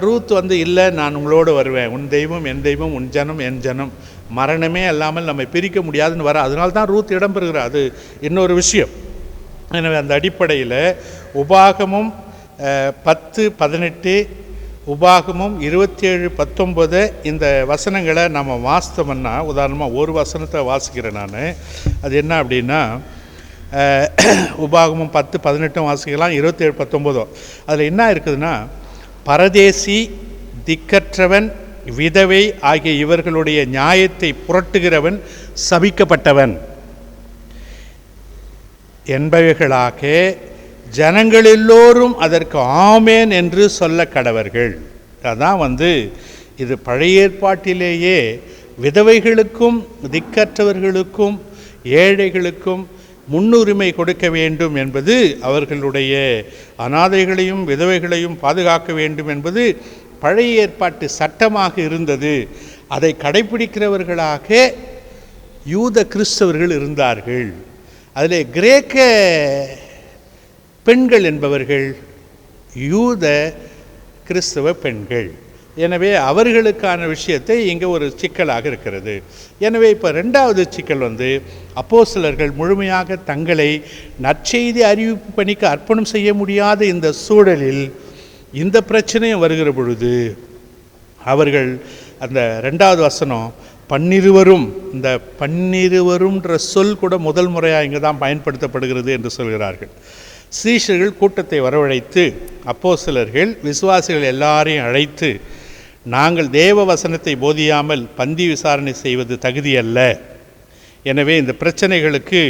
ரூத் இல்லை, நான் உங்களோடு வருவேன், உன் தெய்வம் என் தெய்வம், உன் ஜனம் என் ஜனம், மரணமே இல்லாமல் நம்மை பிரிக்க முடியாதுன்னு வர. அதனால தான் ரூத் இடம்பெறுகிறார். அது இன்னொரு விஷயம். எனவே அந்த அடிப்படையில் உபாகமும் 10:18, உபாகமும் 27:19 இந்த வசனங்களை நம்ம வாசித்தோம்னா, உதாரணமாக ஒரு வசனத்தை வாசிக்கிறேன் நான். அது என்ன அப்படின்னா, உபாகமும் 10:18 வாசிக்கலாம், 27:19. அதில் என்ன இருக்குதுன்னா, பரதேசி, திக்கற்றவன், விதவை ஆகிய இவர்களுடைய நியாயத்தை புரட்டுகிறவன் சபிக்கப்பட்டவன் என்பவைகளாக ஜனங்கள் எல்லோரும் அதற்கு ஆமேன் என்று சொல்ல கடவர்கள். அதான் இது பழைய ஏற்பாட்டிலேயே விதவைகளுக்கும் திக்கற்றவர்களுக்கும் ஏழைகளுக்கும் முன்னுரிமை கொடுக்க வேண்டும் என்பது, அவர்களுடைய அனாதைகளையும் விதவைகளையும் பாதுகாக்க வேண்டும் என்பது பழைய ஏற்பாட்டு சட்டமாக இருந்தது. அதை கடைபிடிக்கிறவர்களாக யூத கிறிஸ்தவர்கள் இருந்தார்கள். அதில் கிரேக்க பெண்கள் என்பவர்கள் யூத கிறிஸ்தவ பெண்கள். எனவே அவர்களுக்கான விஷயத்தை இங்கே ஒரு சிக்கலாக இருக்கிறது. எனவே இப்போ 2வது சிக்கல் அப்போஸ்தலர்கள் முழுமையாக தங்களை நற்செய்தி அறிவிப்பு பணிக்கு அர்ப்பணம் செய்ய முடியாத இந்த சூழலில் இந்த பிரச்சனையும் வருகிற பொழுது அவர்கள் அந்த 2வது வசனம் 12 இந்த 12ன்ற சொல் கூட முதல் முறையாக இங்கே தான் பயன்படுத்தப்படுகிறது என்று சொல்கிறார்கள். சீஷர்கள் கூட்டத்தை வரவழைத்து அப்போஸ்தலர்கள் விசுவாசிகள் எல்லாரையும் அழைத்து, நாங்கள் தேவ வசனத்தை போதியாமல் பந்தி விசாரணை செய்வது தகுதியல்ல. எனவே இந்த பிரச்சனைகளுக்கு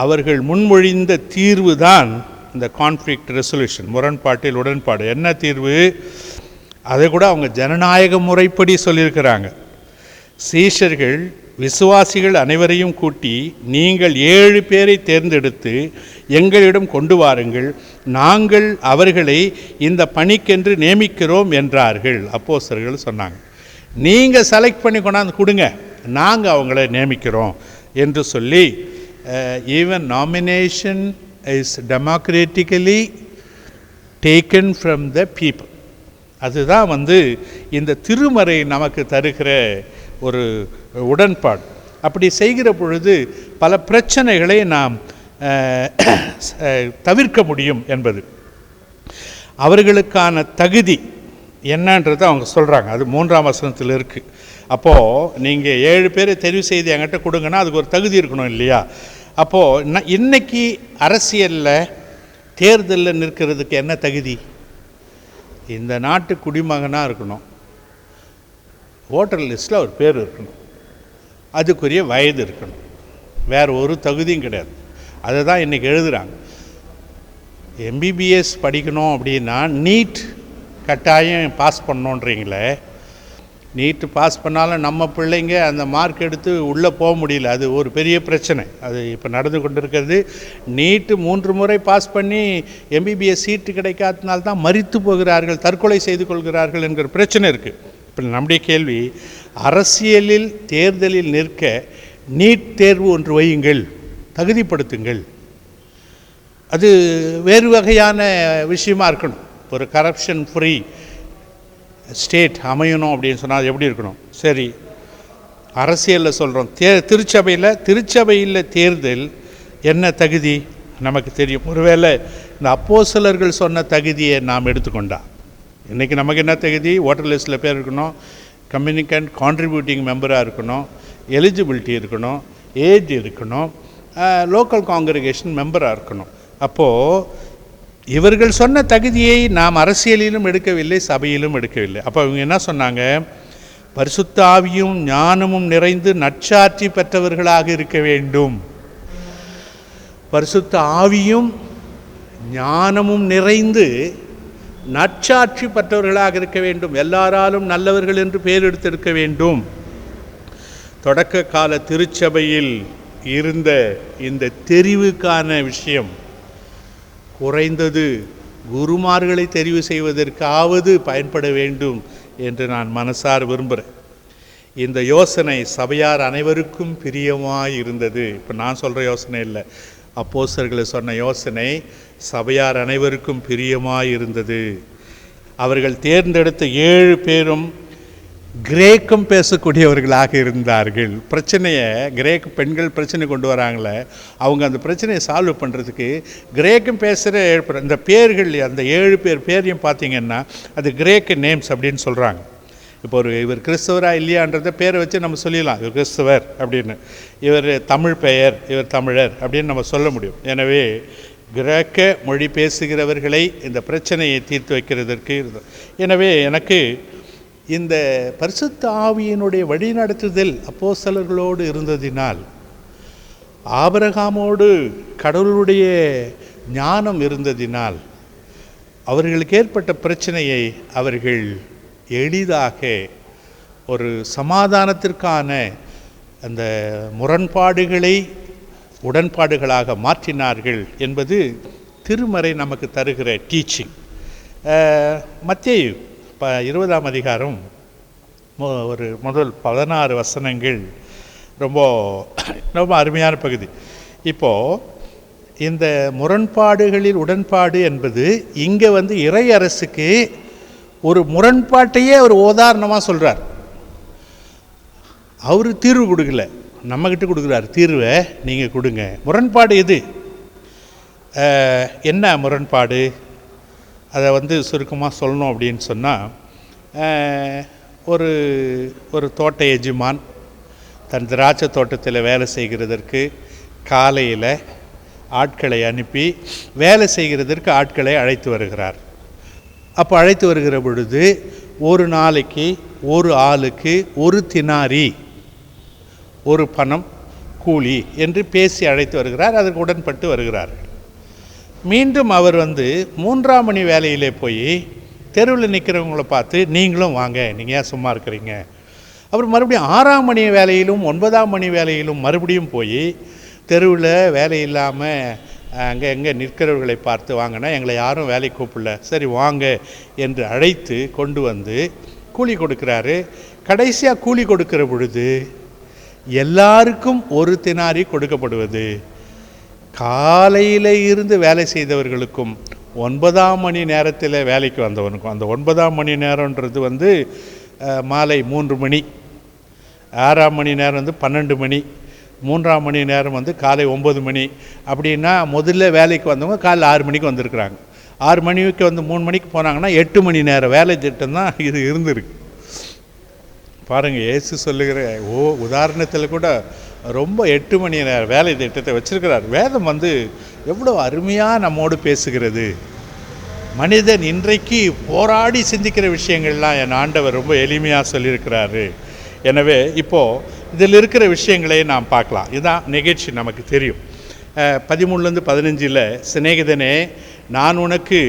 அவர்கள் முன்மொழிந்த தீர்வு தான் இந்த கான்ஃப்ளிக்ட் ரெசல்யூஷன், முரண்பாட்டில் உடன்பாடு. என்ன தீர்வு? அதை கூட அவங்க ஜனநாயக முறைப்படி சொல்லியிருக்கிறாங்க. சீஷர்கள் விசுவாசிகள் அனைவரையும் கூட்டி, நீங்கள் 7 பேரை தேர்ந்தெடுத்து எங்களிடம் கொண்டு வாருங்கள், நாங்கள் அவர்களை இந்த பணிக்கென்று நியமிக்கிறோம் என்றார்கள். அப்போஸ்தலர்கள் சொன்னாங்க, நீங்கள் செலக்ட் பண்ணி கொண்டாந்து கொடுங்க, நாங்கள் அவங்கள நியமிக்கிறோம் என்று சொல்லி, even nomination is democratically taken from the people. அதுதான் இந்த திருமறை நமக்கு தருகிற ஒரு உடன்பாடு. அப்படி செய்கிற பொழுது பல பிரச்சனைகளை நாம் தவிர்க்க முடியும் என்பது. அவர்களுக்கான தகுதி என்னன்றதை அவங்க சொல்கிறாங்க. அது 3ஆம் வசனத்தில் இருக்குது. அப்போது நீங்கள் 7 பேரை தெரிவு செய்து என்கிட்ட கொடுங்கன்னா அதுக்கு ஒரு தகுதி இருக்கணும் இல்லையா? அப்போது இன்னைக்கு அரசியலில் தேர்தலில் நிற்கிறதுக்கு என்ன தகுதி? இந்த நாட்டு குடிமகனாக இருக்கணும், ஓட்டர் லிஸ்ட்டில் ஒரு பேர் இருக்கணும், அதுக்குரிய வயது இருக்கணும், வேறு ஒரு தகுதியும் கிடையாது. அதை தான் இன்றைக்கி எழுதுகிறாங்க. எம்பிபிஎஸ் படிக்கணும் அப்படின்னா நீட் கட்டாயம் பாஸ் பண்ணோன்றீங்களே. நீட்டு பாஸ் பண்ணாலும் நம்ம பிள்ளைங்க அந்த மார்க் எடுத்து உள்ளே போக முடியல. அது ஒரு பெரிய பிரச்சனை. அது இப்போ நடந்து கொண்டு இருக்கிறது. நீட்டு 3 முறை பாஸ் பண்ணி எம்பிபிஎஸ் சீட்டு கிடைக்காதனால்தான் மரித்து போகிறார்கள், தற்கொலை செய்து கொள்கிறார்கள் என்கிற பிரச்சனை இருக்குது. இப்போ நம்முடைய கேள்வி, அரசியலில் தேர்தலில் நிற்க நீட் தேர்வு ஒன்று வையுங்கள், தகுதிப்படுத்துங்கள். அது வேறு வகையான விஷயமாக இருக்கணும். ஒரு கரப்ஷன் ஃப்ரீ ஸ்டேட் அமையணும் அப்படின்னு சொன்னால் அது எப்படி இருக்கணும்? சரி, அரசியலில் சொல்கிறோம். திருச்சபையில் தேர்தல் என்ன தகுதி நமக்கு தெரியும். ஒருவேளை இந்த அப்போஸ்தலர்கள் சொன்ன தகுதியை நாம் எடுத்துக்கொண்டா, இன்றைக்கி நமக்கு என்ன தகுதி? ஓட்டர் லிஸ்ட்டில் பேர் இருக்கணும், கம்யூனிகண்ட் கான்ட்ரிபியூட்டிங் மெம்பராக இருக்கணும், எலிஜிபிலிட்டி இருக்கணும், ஏஜ் இருக்கணும், லோக்கல் காங்கிரிகேஷன் மெம்பராக இருக்கணும். அப்போது இவர்கள் சொன்ன தகுதியை நாம் அரசியலிலும் எடுக்கவில்லை, சபையிலும் எடுக்கவில்லை. அப்போ இவங்க என்ன சொன்னாங்க? பரிசுத்த ஆவியும் ஞானமும் நிறைந்து நற்சாட்சி பெற்றவர்களாக இருக்க வேண்டும். பரிசுத்த ஆவியும் ஞானமும் நிறைந்து நற்சாட்சி பெற்றவர்களாக இருக்க வேண்டும். எல்லாராலும் நல்லவர்கள் என்று பெயர் எடுத்திருக்க வேண்டும். தொடக்க கால திருச்சபையில் இருந்த இந்த தெரிவுக்கான விஷயம் குறைந்தது குருமார்களை தெரிவு செய்வதற்காவது பயன்பட வேண்டும் என்று நான் மனசார விரும்புகிறேன். இந்த யோசனை சபையார் அனைவருக்கும் பிரியமாக இருந்தது. இப்போ நான் சொல்கிற யோசனை இல்லை, அப்போஸ்தலர்கள் சொன்ன யோசனை சபையார் அனைவருக்கும் பிரியமாக இருந்தது. அவர்கள் தேர்ந்தெடுத்த 7 பேரும் கிரேக்கம் பேசக்கூடியவர்களாக இருந்தார்கள். பிரச்சனையை கிரேக்க பெண்கள் பிரச்சனை கொண்டு வராங்களே, அவங்க அந்த பிரச்சனையை சால்வ் பண்ணுறதுக்கு கிரேக்கம் பேசுகிற இந்த பேர்கள், அந்த 7 பேர் பேரையும் பார்த்தீங்கன்னா அது கிரேக்க நேம்ஸ் அப்படின்னு சொல்கிறாங்க. இப்போ இவர் கிறிஸ்தவரா இல்லையான்றத பேரை வச்சு நம்ம சொல்லிடலாம், இவர் கிறிஸ்தவர் அப்படின்னு, இவர் தமிழ் பெயர், இவர் தமிழர் அப்படின்னு நம்ம சொல்ல முடியும். எனவே கிரேக்க மொழி பேசுகிறவர்களை இந்த பிரச்சனையை தீர்த்து வைக்கிறதற்கு எனவே எனக்கு இந்த பரிசுத்த ஆவியினுடைய வழிநடத்துதல் அப்போஸ்தலர்களோடு இருந்ததினால், ஆபிரகாமோடு கடவுளுடைய ஞானம் இருந்ததினால், அவர்களுக்கு ஏற்பட்ட பிரச்சனையை அவர்கள் எளிதாக ஒரு சமாதானத்திற்கான அந்த முரண்பாடுகளை உடன்பாடுகளாக மாற்றினார்கள் என்பது திருமறை நமக்கு தருகிற டீச்சிங். மத்தேயு 20ஆம் அதிகாரம் ஒரு முதல் 16 வசனங்கள் ரொம்ப ரொம்ப அருமையான பகுதி. இப்போது இந்த முரண்பாடுகளில் உடன்பாடு என்பது இங்கே இறை அரசுக்கு ஒரு முரண்பாட்டையே அவர் உதாரணமாக சொல்கிறார். அவர் தீர்வு கொடுக்கல, நம்மக்கிட்ட கொடுக்குறார் தீர்வை, நீங்கள் கொடுங்க. முரண்பாடு எது, என்ன முரண்பாடு, அதை சுருக்கமாக சொல்லணும் அப்படின்னு சொன்னால், ஒரு தோட்ட எஜமான் தன் திராட்சை தோட்டத்தில் வேலை செய்கிறதற்கு காலையில் ஆட்களை அனுப்பி வேலை செய்கிறதற்கு ஆட்களை அழைத்து வருகிறார். அப்போ அழைத்து வருகிற பொழுது ஒரு நாளைக்கு ஒரு ஆளுக்கு 1 தினாரி, ஒரு பணம் கூலி என்று பேசி அழைத்து வருகிறார். அதற்கு உடன்பட்டு வருகிறார்கள். மீண்டும் அவர் 3ஆம் மணி வேலையிலே போய் தெருவில் நிற்கிறவங்கள பார்த்து, நீங்களும் வாங்க, நீங்கள் ஏன் சும்மா இருக்கிறீங்க. அப்புறம் மறுபடியும் 6ஆம் மணி வேலையிலும் 9ஆம் மணி வேலையிலும் மறுபடியும் போய் தெருவில் வேலை இல்லாமல் அங்கே எங்கே நிற்கிறவர்களை பார்த்து, வாங்கினா எங்களை யாரும் வேலை கூப்பிடல, சரி வாங்க என்று அழைத்து கொண்டு கூலி கொடுக்குறாரு. கடைசியாக கூலி கொடுக்கிற பொழுது எல்லாருக்கும் 1 தினாரி கொடுக்கப்படுவது, காலையில் இருந்து வேலை செய்தவர்களுக்கும் 9ஆம் மணி நேரத்தில் வேலைக்கு வந்தவனுக்கும், அந்த 9ஆம் மணி நேரன்றது மாலை 3 மணி, 6ஆம் மணி நேரம் 12 மணி, 3ஆம் மணி நேரம் காலை 9 மணி. அப்படின்னா முதல்ல வேலைக்கு வந்தவங்க காலைல 6 மணிக்கு வந்திருக்கிறாங்க. 6 மணிக்கு 3 மணிக்கு போனாங்கன்னா 8 மணி நேரம் வேலை திட்டம் தான் இது இருந்திருக்கு. பாருங்கள், இயேசு சொல்லுகிற உதாரணத்தில் கூட ரொம்ப 8 மணி நேரம் வேலை திட்டத்தை வச்சிருக்கிறார். வேதம் எவ்வளோ அருமையாக நம்மோடு பேசுகிறது. மனிதன் இன்றைக்கு போராடி சிந்திக்கிற விஷயங்கள்லாம் என் ஆண்டவர் ரொம்ப எளிமையாக சொல்லியிருக்கிறாரு. எனவே இப்போது இதில் இருக்கிற விஷயங்களை நாம் பார்க்கலாம். இதுதான் நிகழ்ச்சி நமக்கு தெரியும். 13 15 சிநேகிதனே, நான் உனக்கு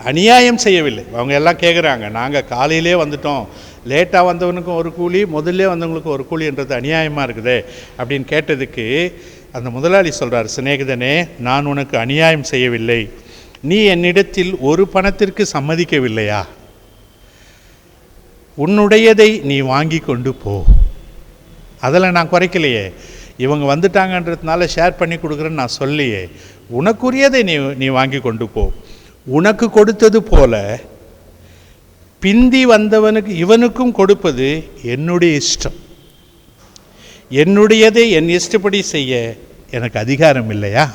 அநியாயம் செய்யவில்லை. அவங்க எல்லாம் கேட்குறாங்க, நாங்கள் காலையிலே வந்துட்டோம், லேட்டாக வந்தவனுக்கும் ஒரு கூலி, முதல்ல வந்தவங்களுக்கும் ஒரு கூலின்றது அநியாயமாக இருக்குதே அப்படின்னு கேட்டதுக்கு அந்த முதலாளி சொல்கிறார், சிநேகிதனே, நான் உனக்கு அநியாயம் செய்யவில்லை. நீ என்னிடத்தில் ஒரு பணத்திற்கு சம்மதிக்கவில்லையா? உன்னுடையதை நீ வாங்கி கொண்டு போ. அதில் நான் குறைக்கலையே, இவங்க வந்துட்டாங்கன்றதுனால ஷேர் பண்ணி கொடுக்குறேன்னு நான் சொல்லியே. உனக்குரியதை நீ வாங்கி கொண்டு போ. உனக்கு கொடுத்தது போல பிந்தி வந்தவனுக்கு இவனுக்கும் கொடுப்பது என்னுடைய இஷ்டம். என்னுடையதை என் இஷ்டப்படி செய்ய எனக்கு அதிகாரம் இல்லையா?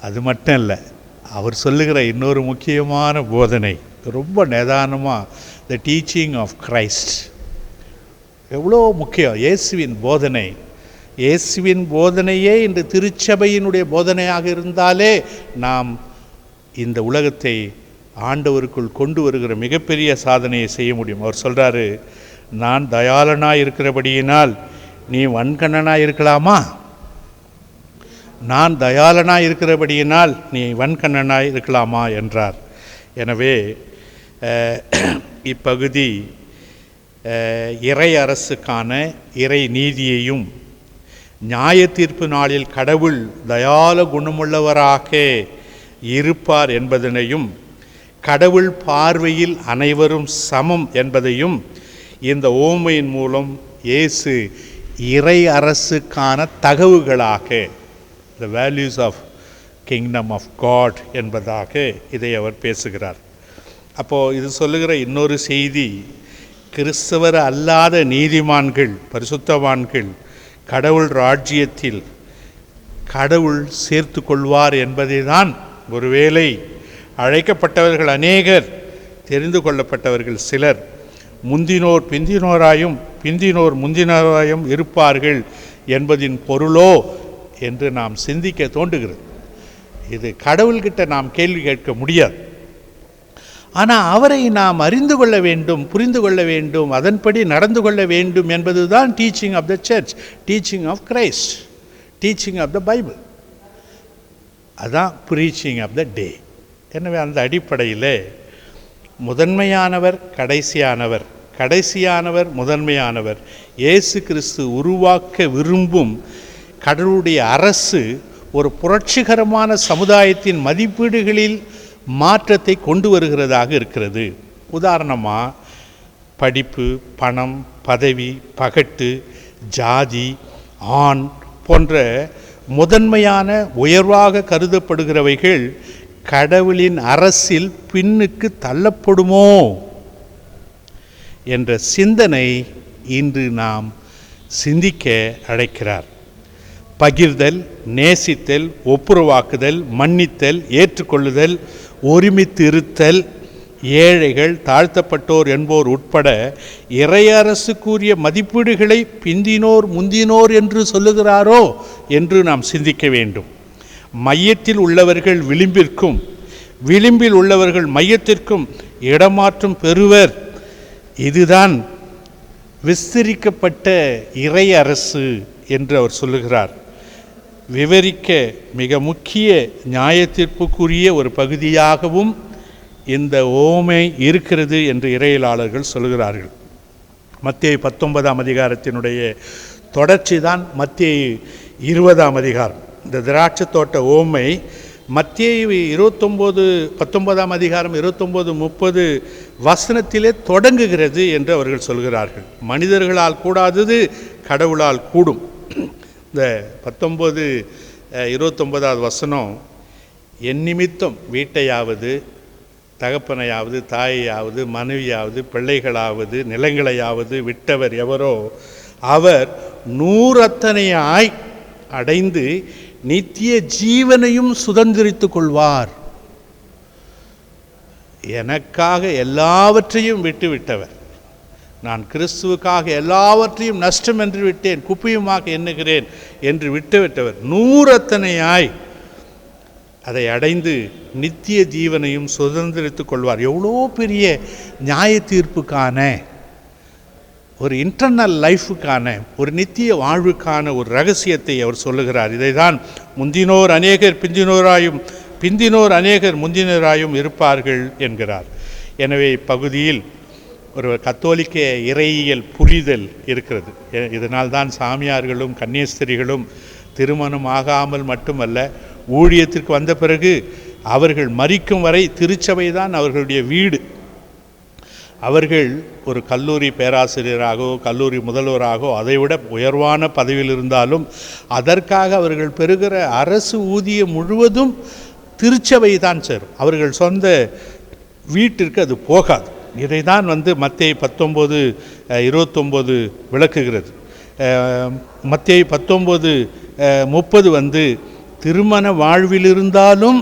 அது மட்டும் இல்லை, அவர் சொல்லுகிற இன்னொரு முக்கியமான போதனை, ரொம்ப நிதானமாக, த டீச்சிங் ஆஃப் கிரைஸ்ட் எவ்வளோ முக்கியம். இயேசுவின் போதனை, இயேசுவின் போதனையே இன்று திருச்சபையினுடைய போதனையாக இருந்தாலே நாம் இந்த உலகத்தை ஆண்டவருக்குள் கொண்டு வருகிற மிகப்பெரிய சாதனையை செய்ய முடியும். அவர் சொல்கிறாரு, நான் தயாளனாக இருக்கிறபடியினால் நீ வன்கண்ணனாக இருக்கலாமா? நான் தயாளனாக இருக்கிறபடியினால் நீ வன்கண்ணனாக இருக்கலாமா என்றார். எனவே இப்பகுதி இறை அரசுக்கான இறை நீதியையும் நியாய தீர்ப்பு நாளில் கடவுள் தயால குணமுள்ளவராக இருப்பார் என்பதனையும், கடவுள் பார்வையில் அனைவரும் சமம் என்பதையும் இந்த ஓமையின் மூலம் இயேசு இறை அரசுக்கான தகவுகளாக, the values of kingdom of God என்பதாக இதை அவர் பேசுகிறார். அப்போது இது சொல்லுகிற இன்னொரு செய்தி, கிறிஸ்தவர் அல்லாத நீதிமான்கள், பரிசுத்தவான்கள் கடவுள் ராஜ்யத்தில் கடவுள் சேர்த்து கொள்வார் என்பதை தான். ஒருவேளை அழைக்கப்பட்டவர்கள் அநேகர், தெரிந்து கொள்ளப்பட்டவர்கள் சிலர் முந்தினோர் பிந்தினோராயும் பிந்தினோர் முந்தினோராயும் இருப்பார்கள் என்பதின் பொருளோ என்று நாம் சிந்திக்க தோன்றுகிறது. இது கடவுள்கிட்ட நாம் கேள்வி கேட்க முடியாது. ஆனால் அவரை நாம் அறிந்து கொள்ள வேண்டும், புரிந்து கொள்ள வேண்டும், அதன்படி நடந்து கொள்ள வேண்டும் என்பது தான் teaching of the church, teaching of Christ, teaching of the Bible. அதுதான் ப்ரீச்சிங் ஆஃப் த டே. எனவே அந்த அடிப்படையில் முதன்மையானவர் கடைசியானவர், கடைசியானவர் முதன்மையானவர், இயேசு கிறிஸ்து உருவாக்க விரும்பும் கடவுளுடைய அரசு ஒரு புரட்சிகரமான சமுதாயத்தின் மதிப்பீடுகளில் மாற்றத்தை கொண்டு வருகிறதாக இருக்கிறது. உதாரணமாக படிப்பு, பணம், பதவி, பகட்டு, ஜாதி, ஆண் போன்ற முதன்மையான உயர்வாக கருதப்படுகிறவைகள் கடவுளின் அரசில் பின்னுக்கு தள்ளப்படுமோ என்ற சிந்தனை இன்று நாம் சிந்திக்க அழைக்கிறார். பகிர்தல், நேசித்தல், ஒப்புரவாக்குதல், மன்னித்தல், ஏற்றுக்கொள்ளுதல், ஒருமித்து இருத்தல், ஏழைகள், தாழ்த்தப்பட்டோர் என்போர் உட்பட இறையரசுக்குரிய மதிப்பீடுகளை பிந்தினோர் முந்தினோர் என்று சொல்லுகிறாரோ என்று நாம் சிந்திக்க வேண்டும். மையத்தில் உள்ளவர்கள் விளிம்பிற்கும் விளிம்பில் உள்ளவர்கள் மையத்திற்கும் இடமாற்றம் பெறுவர். இதுதான் விஸ்தரிக்கப்பட்ட இறை அரசு என்று அவர் சொல்லுகிறார். விவரிக்க மிக முக்கிய நியாயத்தீர்ப்புக்குரிய ஒரு பகுதியாகவும் இந்த ஓமை இருக்கிறது என்று இறையியலாளர்கள் சொல்கிறார்கள். மத்தேயு 19ஆம் அதிகாரத்தினுடைய தொடர்ச்சி தான் மத்தேயு 20ஆம் அதிகாரம். இந்த திராட்சை தோட்ட ஓமை மத்தேயு 19ஆம் அதிகாரம் 29-30 வசனத்திலே தொடங்குகிறது என்று அவர்கள் சொல்கிறார்கள். மனிதர்களால் கூடாதது கடவுளால் கூடும். இந்த 19-29 வசனம், என் நிமித்தம் வீட்டையாவது தகப்பனையாவது தாயையாவது மனைவியாவது பிள்ளைகளாவது நிலங்களையாவது விட்டவர் எவரோ அவர் 100 அடைந்து நித்திய ஜீவனையும் சுதந்திரித்து கொள்வார். எனக்காக எல்லாவற்றையும் விட்டுவிட்டவர், நான் கிறிஸ்துவுக்காக எல்லாவற்றையும் நஷ்டம் என்று விட்டேன், குப்பையுமாக எண்ணுகிறேன் என்று விட்டுவிட்டவர் 100 அதை அடைந்து நித்திய ஜீவனையும் சுதந்திரித்து கொள்வார். எவ்வளோ பெரிய நியாய தீர்ப்புக்கான, ஒரு இன்டர்னல் லைஃபுக்கான, ஒரு நித்திய வாழ்வுக்கான ஒரு ரகசியத்தை அவர் சொல்லுகிறார். இதை தான் முந்தினோர் அநேகர் பிந்தினோராயும் பிந்தினோர் அநேகர் முந்தினோராயும் இருப்பார்கள் என்கிறார். எனவே இப்பகுதியில் ஒரு கத்தோலிக்க இறையியல் புரிதல் இருக்கிறது. இதனால் தான் சாமியார்களும் கன்னியஸ்திரிகளும் திருமணம் ஆகாமல் மட்டுமல்ல, ஊழியத்திற்கு வந்த பிறகு அவர்கள் மரிக்கும் வரை திருச்சபை தான் அவர்களுடைய வீடு. அவர்கள் ஒரு கல்லூரி பேராசிரியராகவோ கல்லூரி முதல்வராகவோ அதைவிட உயர்வான பதவியில் இருந்தாலும் அதற்காக அவர்கள் பெறுகிற அரசு ஊதியம் முழுவதும் திருச்சபை தான் சேரும். அவர்கள் சொந்த வீட்டிற்கு அது போகாது. இதை தான் மத்தேயு 19:29 விளக்குகிறது. மத்தேயு 19:30 திருமண வாழ்வில் இருந்தாலும்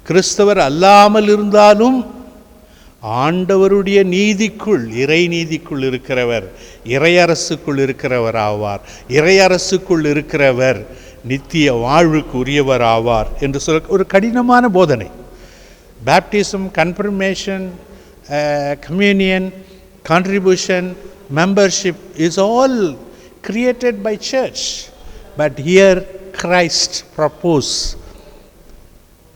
கிறிஸ்தவர் அல்லாமல் இருந்தாலும் ஆண்டவருடைய நீதிக்குள், இறை நீதிக்குள் இருக்கிறவர் இறையரசுக்குள் இருக்கிறவர் ஆவார். இறையரசுக்குள் இருக்கிறவர் நித்திய வாழ்வுக்கு உரியவர் ஆவார் என்று சொல்ல ஒரு கடினமான போதனை. Baptism, confirmation, communion, contribution, membership is all created by church. But here Christ propose,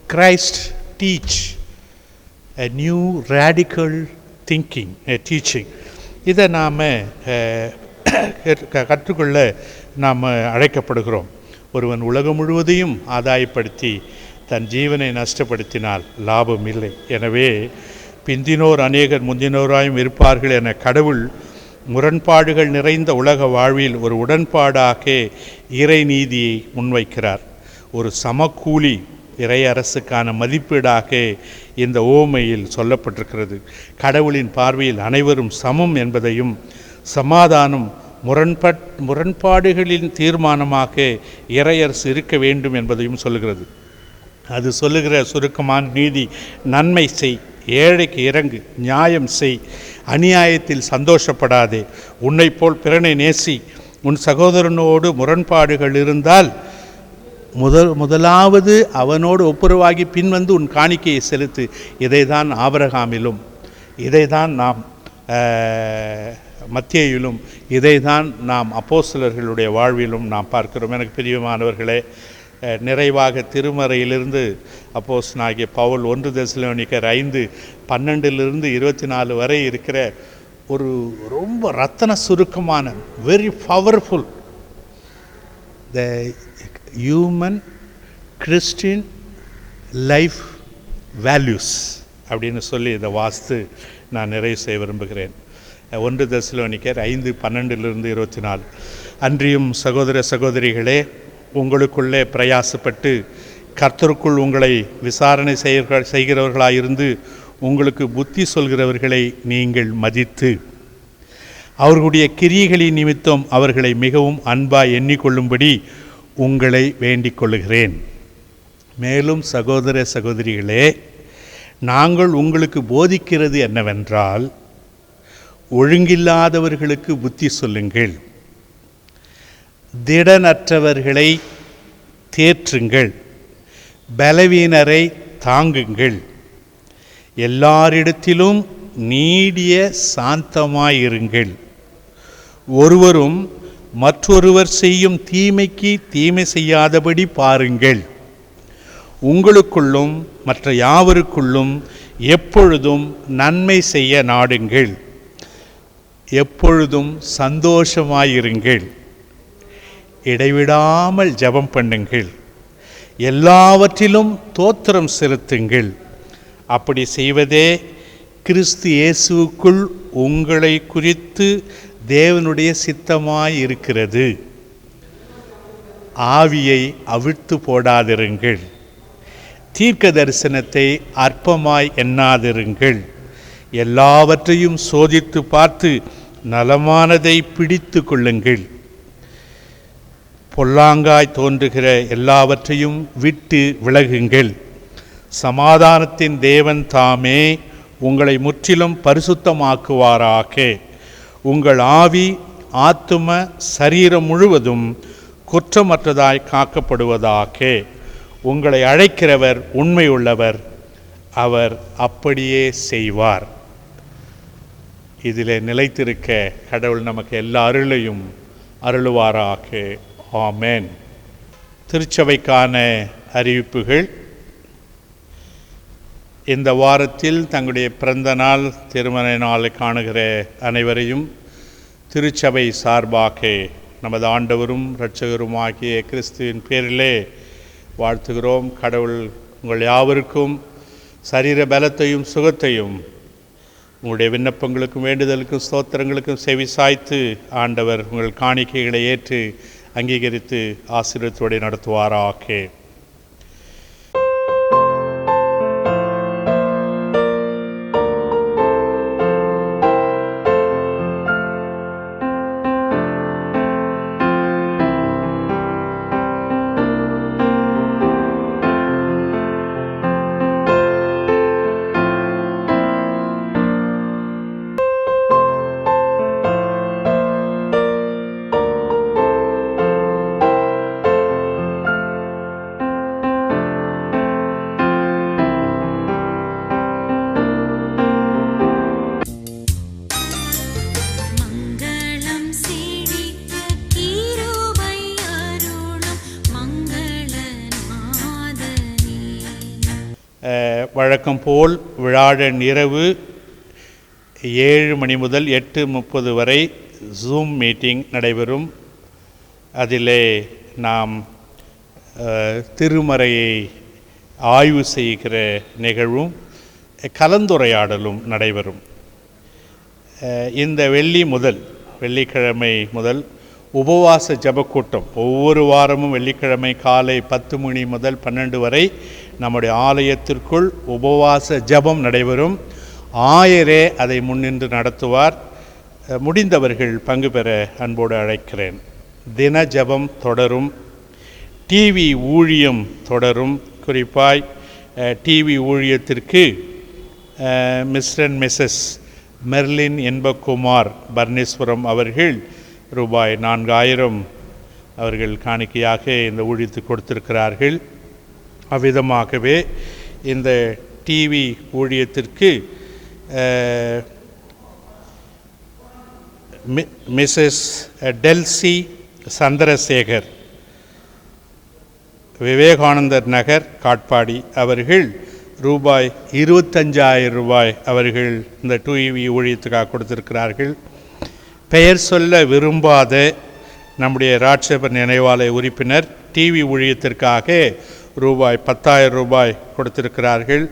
Christ teach a new radical thinking, a teaching. இதை நாம் கற்றுக்கொள்ள நாம் அழைக்கப்படுகிறோம். ஒருவன் உலகம் முழுவதையும் ஆதாயப்படுத்தி தன் ஜீவனை நஷ்டப்படுத்தினால் லாபம் இல்லை. எனவே பிந்தினோர் அநேகர் முந்தினோராயும் இருப்பார்கள் என கடவுள் முரண்பாடுகள் நிறைந்த உலக வாழ்வில் ஒரு உடன்பாடாக இறை நீதியை முன்வைக்கிறார். ஒரு சமக்கூலி இறை அரசுக்கான மதிப்பீடாக இந்த ஓமையில் சொல்லப்பட்டிருக்கிறது. கடவுளின் பார்வையில் அனைவரும் சமம் என்பதையும் சமாதானம் முரண்பாடுகளின் தீர்மானமாக இறையரசு இருக்க வேண்டும் என்பதையும் சொல்லுகிறது. அது சொல்லுகிற சுருக்கமான நீதி: நன்மை செய், ஏழைக்கு இறங்கு, நியாயம் செய், அநியாயத்தில் சந்தோஷப்படாதே, உன்னை போல் பிறனை நேசி, உன் சகோதரனோடு முரண்பாடுகள் இருந்தால் முதலாவது அவனோடு ஒப்புரவாகி பின்வந்து உன் காணிக்கையை செலுத்து. இதை தான் ஆபிரகாமிலும், இதை தான் நாம் மத்தேயிலும், இதை தான் நாம் அப்போஸ்தலர்களுடைய வாழ்விலும் நாம் பார்க்கிறோம். எனக்கு பிரியமானவர்களே, நிறைவாக திருமறையிலிருந்து அப்போஸ்தலனாகிய பவுல் 1 தெசலோனிக்கர் 5:12-24 வரை இருக்கிற ஒரு ரொம்ப ரத்தன சுருக்கமான very powerful the human Christian life values அப்படின்னு சொல்லி இதை வாஸ்து நான் நிறைவு செய்ய விரும்புகிறேன். 1 தெசலோனிக்கர் 5:12-24. அன்றியும் சகோதர சகோதரிகளே, உங்களுக்குள்ளே பிரயாசப்பட்டு கர்த்தருக்குள் உங்களை விசாரணை செய்கிறவர்களாயிருந்து உங்களுக்கு புத்தி சொல்கிறவர்களை நீங்கள் மதித்து அவர்களுடைய கிரியைகளின் நிமித்தம் அவர்களை மிகவும் அன்பாய் எண்ணிக்கொள்ளும்படி உங்களை வேண்டிக் கொள்ளுகிறேன். மேலும் சகோதர சகோதரிகளே, நாங்கள் உங்களுக்கு போதிக்கிறது என்னவென்றால், ஒழுங்கில்லாதவர்களுக்கு புத்தி சொல்லுங்கள், திடனற்றவர்களை தேற்றுங்கள், பலவீனரை தாங்குங்கள், எல்லாரிடத்திலும் நீடிய சாந்தமாயிருங்கள், ஒருவரும் மற்றொருவர் செய்யும் தீமைக்கு தீமை செய்யாதபடி பாருங்கள், உங்களுக்குள்ளும் மற்ற யாவருக்குள்ளும் எப்பொழுதும் நன்மை செய்ய நாடுங்கள், எப்பொழுதும் சந்தோஷமாயிருங்கள், இடைவிடாமல் ஜெபம் பண்ணுங்கள், எல்லாவற்றிலும் தோத்திரம் செலுத்துங்கள். அப்படி செய்வதே கிறிஸ்து இயேசுவுக்குள் உங்களை குறித்து தேவனுடைய சித்தமாயிருக்கிறது. ஆவியை அவிழ்த்து போடாதிருங்கள், தீர்க்க தரிசனத்தை அற்பமாய் எண்ணாதிருங்கள், எல்லாவற்றையும் சோதித்து பார்த்து நலமானதை பிடித்து கொள்ளுங்கள், பொல்லாங்காய் தோன்றுகிற எல்லாவற்றையும் விட்டு விலகுங்கள். சமாதானத்தின் தேவன் தாமே உங்களை முற்றிலும் பரிசுத்தமாக்குவாராக. உங்கள் ஆவி, ஆத்தும, சரீரம் முழுவதும் குற்றமற்றதாய் காக்கப்படுவதாக. உங்களை அழைக்கிறவர் உண்மையுள்ளவர், அவர் அப்படியே செய்வார். இதிலே நிலைத்திருக்க கடவுள் நமக்கு எல்லா அருளையும் அருளுவாராக. ஆமென். திருச்சபைக்கான அறிவிப்புகள். இந்த வாரத்தில் தங்களுடைய பிறந்த நாள், திருமண நாளை காணுகிற அனைவரையும் திருச்சபை சார்பாக நமது ஆண்டவரும் இரட்சகருமாகிய கிறிஸ்துவின் பேரிலே வாழ்த்துகிறோம். கடவுள் உங்கள் யாவருக்கும் சரீர பலத்தையும் சுகத்தையும், உங்களுடைய விண்ணப்பங்களுக்கும் வேண்டுதலுக்கும் ஸ்தோத்திரங்களுக்கும் செவி சாய்த்து ஆண்டவர் உங்கள் காணிக்கைகளை ஏற்று அங்கீகரித்து ஆசீர்வாதத்தோடு நடத்துவாராக. வழக்கம் போல் விழாவின் இரவு 7 மணி முதல் 8:30 வரை ஜூம் மீட்டிங் நடைபெறும். அதிலே நாம் திருமறையை ஆய்வு செய்கிற நிகழ்வும் கலந்துரையாடலும் நடைபெறும். இந்த வெள்ளிக்கிழமை முதல் உபவாச ஜபக்கூட்டம் ஒவ்வொரு வாரமும் வெள்ளிக்கிழமை காலை 10 மணி முதல் 12 வரை நம்முடைய ஆலயத்திற்குள் உபவாச ஜபம் நடைபெறும். ஆயரே அதை முன்னின்று நடத்துவார். முடிந்தவர்கள் பங்கு பெற அன்போடு அழைக்கிறேன். தின ஜபம் தொடரும். டிவி ஊழியம் தொடரும். குறிப்பாய் டிவி ஊழியத்திற்கு மிஸ்டர் அண்ட் மிஸ்ஸஸ் மெர்லின் என்பகுமார் பர்னேஸ்வரம் அவர்கள் ரூபாய் 4000 அவர்கள் காணிக்கையாக இந்த ஊழியத்துக்கு கொடுத்திருக்கிறார்கள். அவ்விதமாகவே இந்த டிவி ஊழியத்திற்கு மிஸ்ஸஸ் டெல்சி சந்திரசேகர், விவேகானந்தர் நகர், காட்பாடி அவர்கள் ரூபாய் 25,000 அவர்கள் இந்த டிவி ஊழியத்துக்காக கொடுத்திருக்கிறார்கள். பெயர் சொல்ல விரும்பாத நம்முடைய ராட்சபர் நினைவாலய உறுப்பினர் டிவி ஊழியத்திற்காக ரூபாய் 10,000 கொடுத்திருக்கிறார்கள்.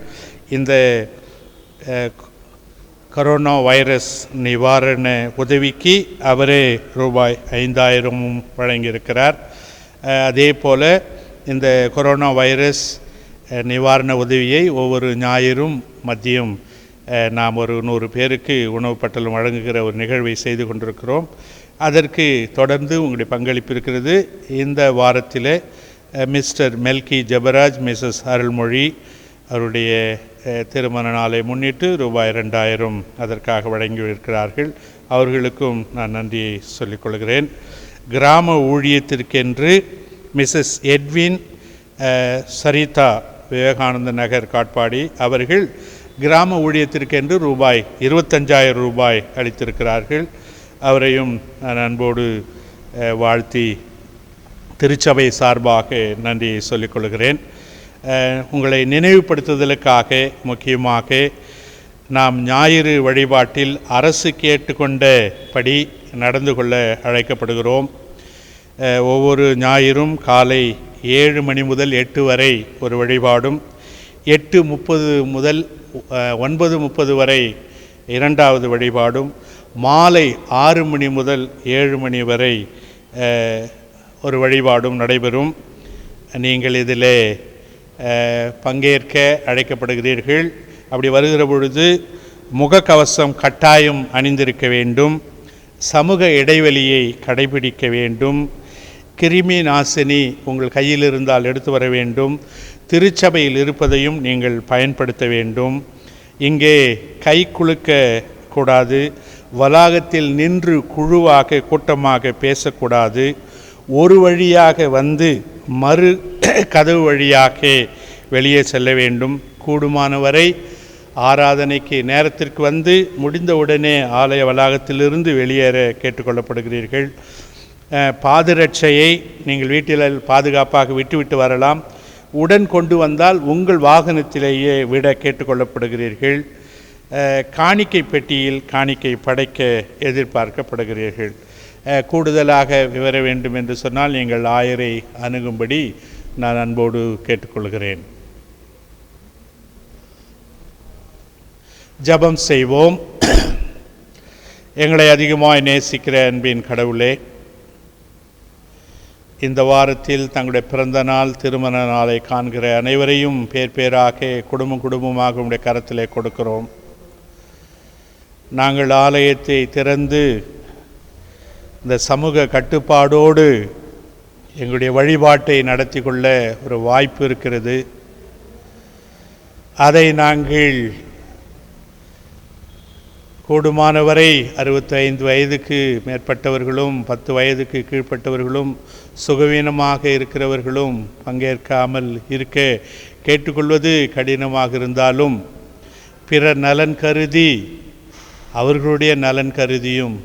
இந்த கொரோனா வைரஸ் நிவாரண உதவிக்கு அவரே ரூபாய் 5,000 வழங்கியிருக்கிறார். அதே போல் இந்த கொரோனா வைரஸ் நிவாரண உதவியை ஒவ்வொரு ஞாயிறும் மதியம் நாம் ஒரு 100 பேருக்கு உணவு பட்டலம் வழங்குகிற ஒரு நிகழ்வை செய்து கொண்டிருக்கிறோம். அதற்கு தொடர்ந்து உங்களுடைய பங்களிப்பு இருக்கிறது. இந்த வாரத்தில் மிஸ்டர் மெல்கி ஜபராஜ், மிஸ்ஸஸ் அருள்மொழி அவருடைய திருமண நாளை முன்னிட்டு ரூபாய் 2,000 அதற்காக வழங்கியிருக்கிறார்கள். அவர்களுக்கும் நான் நன்றியை சொல்லிக்கொள்கிறேன். கிராம ஊழியத்திற்கென்று மிஸ்ஸஸ் எட்வின் சரிதா, விவேகானந்த நகர், காட்பாடி அவர்கள் கிராம ஊழியத்திற்கென்று ரூபாய் 25,000 அளித்திருக்கிறார்கள். அவரையும் நான் அன்போடு வாழ்த்தி திருச்சபை சார்பாக நன்றியை சொல்லிக்கொள்கிறேன். உங்களை நினைவுபடுத்துதலுக்காக முக்கியமாக நாம் ஞாயிறு வழிபாட்டில் அரசு கேட்டுக்கொண்டபடி நடந்து கொள்ள அழைக்கப்படுகிறோம். ஒவ்வொரு ஞாயிறும் காலை 7 மணி முதல் 8 வரை ஒரு வழிபாடும், 8:30 முதல் 9:30 வரை இரண்டாவது வழிபாடும், மாலை 6 மணி முதல் 7 மணி வரை ஒரு வழிபாடும் நடைபெறும். நீங்கள் இதில் பங்கேற்க அழைக்கப்படுகிறீர்கள். அப்படி வருகிற பொழுது முகக்கவசம் கட்டாயம் அணிந்திருக்க வேண்டும். சமூக இடைவெளியை கடைபிடிக்க வேண்டும். கிருமி நாசினி உங்கள் கையில் இருந்தால் எடுத்து வர வேண்டும். திருச்சபையில் இருப்பதையும் நீங்கள் பயன்படுத்த வேண்டும். இங்கே கை குலுக்க கூடாது. வளாகத்தில் நின்று குழுவாக கூட்டமாக பேசக்கூடாது. ஒரு வழியாக வந்து மறு கதவு வழியாக வெளியே செல்ல வேண்டும். கூடுமானவரை ஆராதனைக்கு நேரத்திற்கு வந்து முடிந்தவுடனே ஆலய வளாகத்திலிருந்து வெளியேற கேட்டுக்கொள்ளப்படுகிறீர்கள். பாதரட்சையை நீங்கள் வீட்டில் பாதுகாப்பாக விட்டுவிட்டு வரலாம். உடன் கொண்டு வந்தால் உங்கள் வாகனத்திலேயே விட கேட்டுக்கொள்ளப்படுகிறீர்கள். காணிக்கை பெட்டியில் காணிக்கை படைக்க எதிர்பார்க்கப்படுகிறீர்கள். கூடுதலாக விவர வேண்டும் என்று சொன்னால் நீங்கள் ஆயரை அணுகும்படி நான் அன்போடு கேட்டுக்கொள்கிறேன். ஜெபம் செய்வோம். எங்களை அதிகமாய் நேசிக்கிற அன்பின் கடவுளே, இந்த வாரத்தில் தங்களுடைய பிறந்த நாள், திருமண நாளை காண்கிற அனைவரையும் பேர் பேராக குடும்பமாக உடைய கரத்திலே கொடுக்கிறோம். நாங்கள் ஆலயத்தை திறந்து இந்த சமூக கட்டுப்பாடோடு எங்களுடைய வழிபாட்டை நடத்தி கொள்ள ஒரு வாய்ப்பு இருக்கிறது. அதை நாங்கள் கூடுமானவரை 65 வயதுக்கு மேற்பட்டவர்களும் 10 வயதுக்கு கீழ்ப்பட்டவர்களும் சுகவீனமாக இருக்கிறவர்களும் பங்கேற்காமல் இருக்க கேட்டுக்கொள்வது கடினமாக இருந்தாலும், பிறர் நலன் கருதி அவர்களுடைய நலன் கருதியும்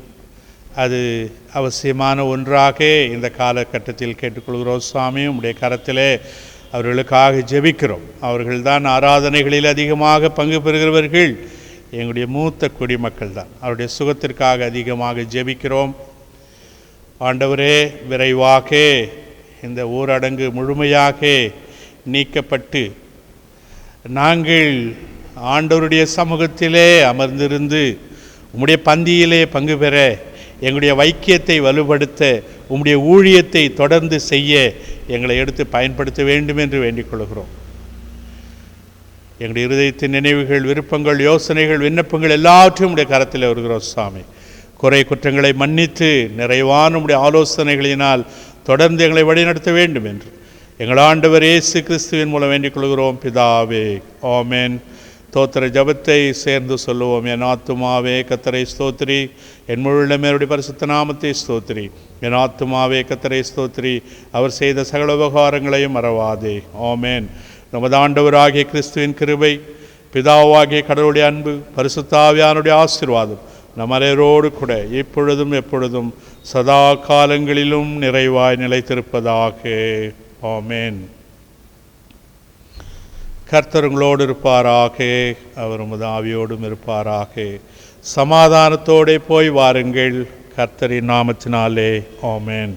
அது அவசியமான ஒன்றாக இந்த காலகட்டத்தில் கேட்டுக்கொள்கிறோம். சுவாமி, உடைய கரத்திலே அவர்களுக்காக ஜெபிக்கிறோம். அவர்கள்தான் ஆராதனைகளில் அதிகமாக பங்கு பெறுகிறவர்கள். எங்களுடைய மூத்த குடிமக்கள் தான். அவருடைய சுகத்திற்காக அதிகமாக ஜெபிக்கிறோம். ஆண்டவரே, விரைவாக இந்த ஊரடங்கு முழுமையாக நீக்கப்பட்டு நாங்கள் ஆண்டவருடைய சமூகத்திலே அமர்ந்திருந்து உம்முடைய பந்தியிலே பங்கு பெற, எங்களுடைய வைக்கியத்தை வலுப்படுத்த, உம்முடைய ஊழியத்தை தொடர்ந்து செய்ய எங்களை எடுத்து பயன்படுத்த வேண்டும் என்று வேண்டிக் கொள்கிறோம். எங்களுடைய இருதயத்தின் நினைவுகள், விருப்பங்கள், யோசனைகள், விண்ணப்பங்கள் எல்லாவற்றையும் உடைய கரத்தில் வருகிறோம் சாமி. குறை குற்றங்களை மன்னித்து நிறைவான உடைய ஆலோசனைகளினால் தொடர்ந்து எங்களை வழிநடத்த வேண்டும் என்று எங்கள் ஆண்டவர் இயேசு கிறிஸ்துவின் மூலம் வேண்டிக் கொள்கிறோம் பிதாவே, ஆமென். தோத்திர ஜபத்தை சேர்ந்து சொல்லுவோம். என் ஆத்துமாவே கர்த்தரை ஸ்தோத்திரி, என் முழுமையுடைய பரிசுத்த நாமத்தை ஸ்தோத்திரி. என் ஆத்துமாவே கர்த்தரை ஸ்தோத்திரி, அவர் செய்த சகல உபகாரங்களையும் மறவாதே. ஆமென். நமது ஆண்டவராகிய கிறிஸ்துவின் கிருபை, பிதாவாகிய கடவுளுடைய அன்பு, பரிசுத்த ஆவியானுடைய ஆசீர்வாதம் நம் அனைவரோடு கூட இப்பொழுதும் எப்பொழுதும் சதா காலங்களிலும் நிறைவாய் நிலைத்திருப்பதாக. ஆமென். கர்த்தர் உங்களோடு இருப்பாராக, அவர் உமது ஆவியோடும் இருப்பாராக. சமாதானத்தோடு போய் வாருங்கள், கர்த்தரின் நாமத்தினாலே. ஆமென்.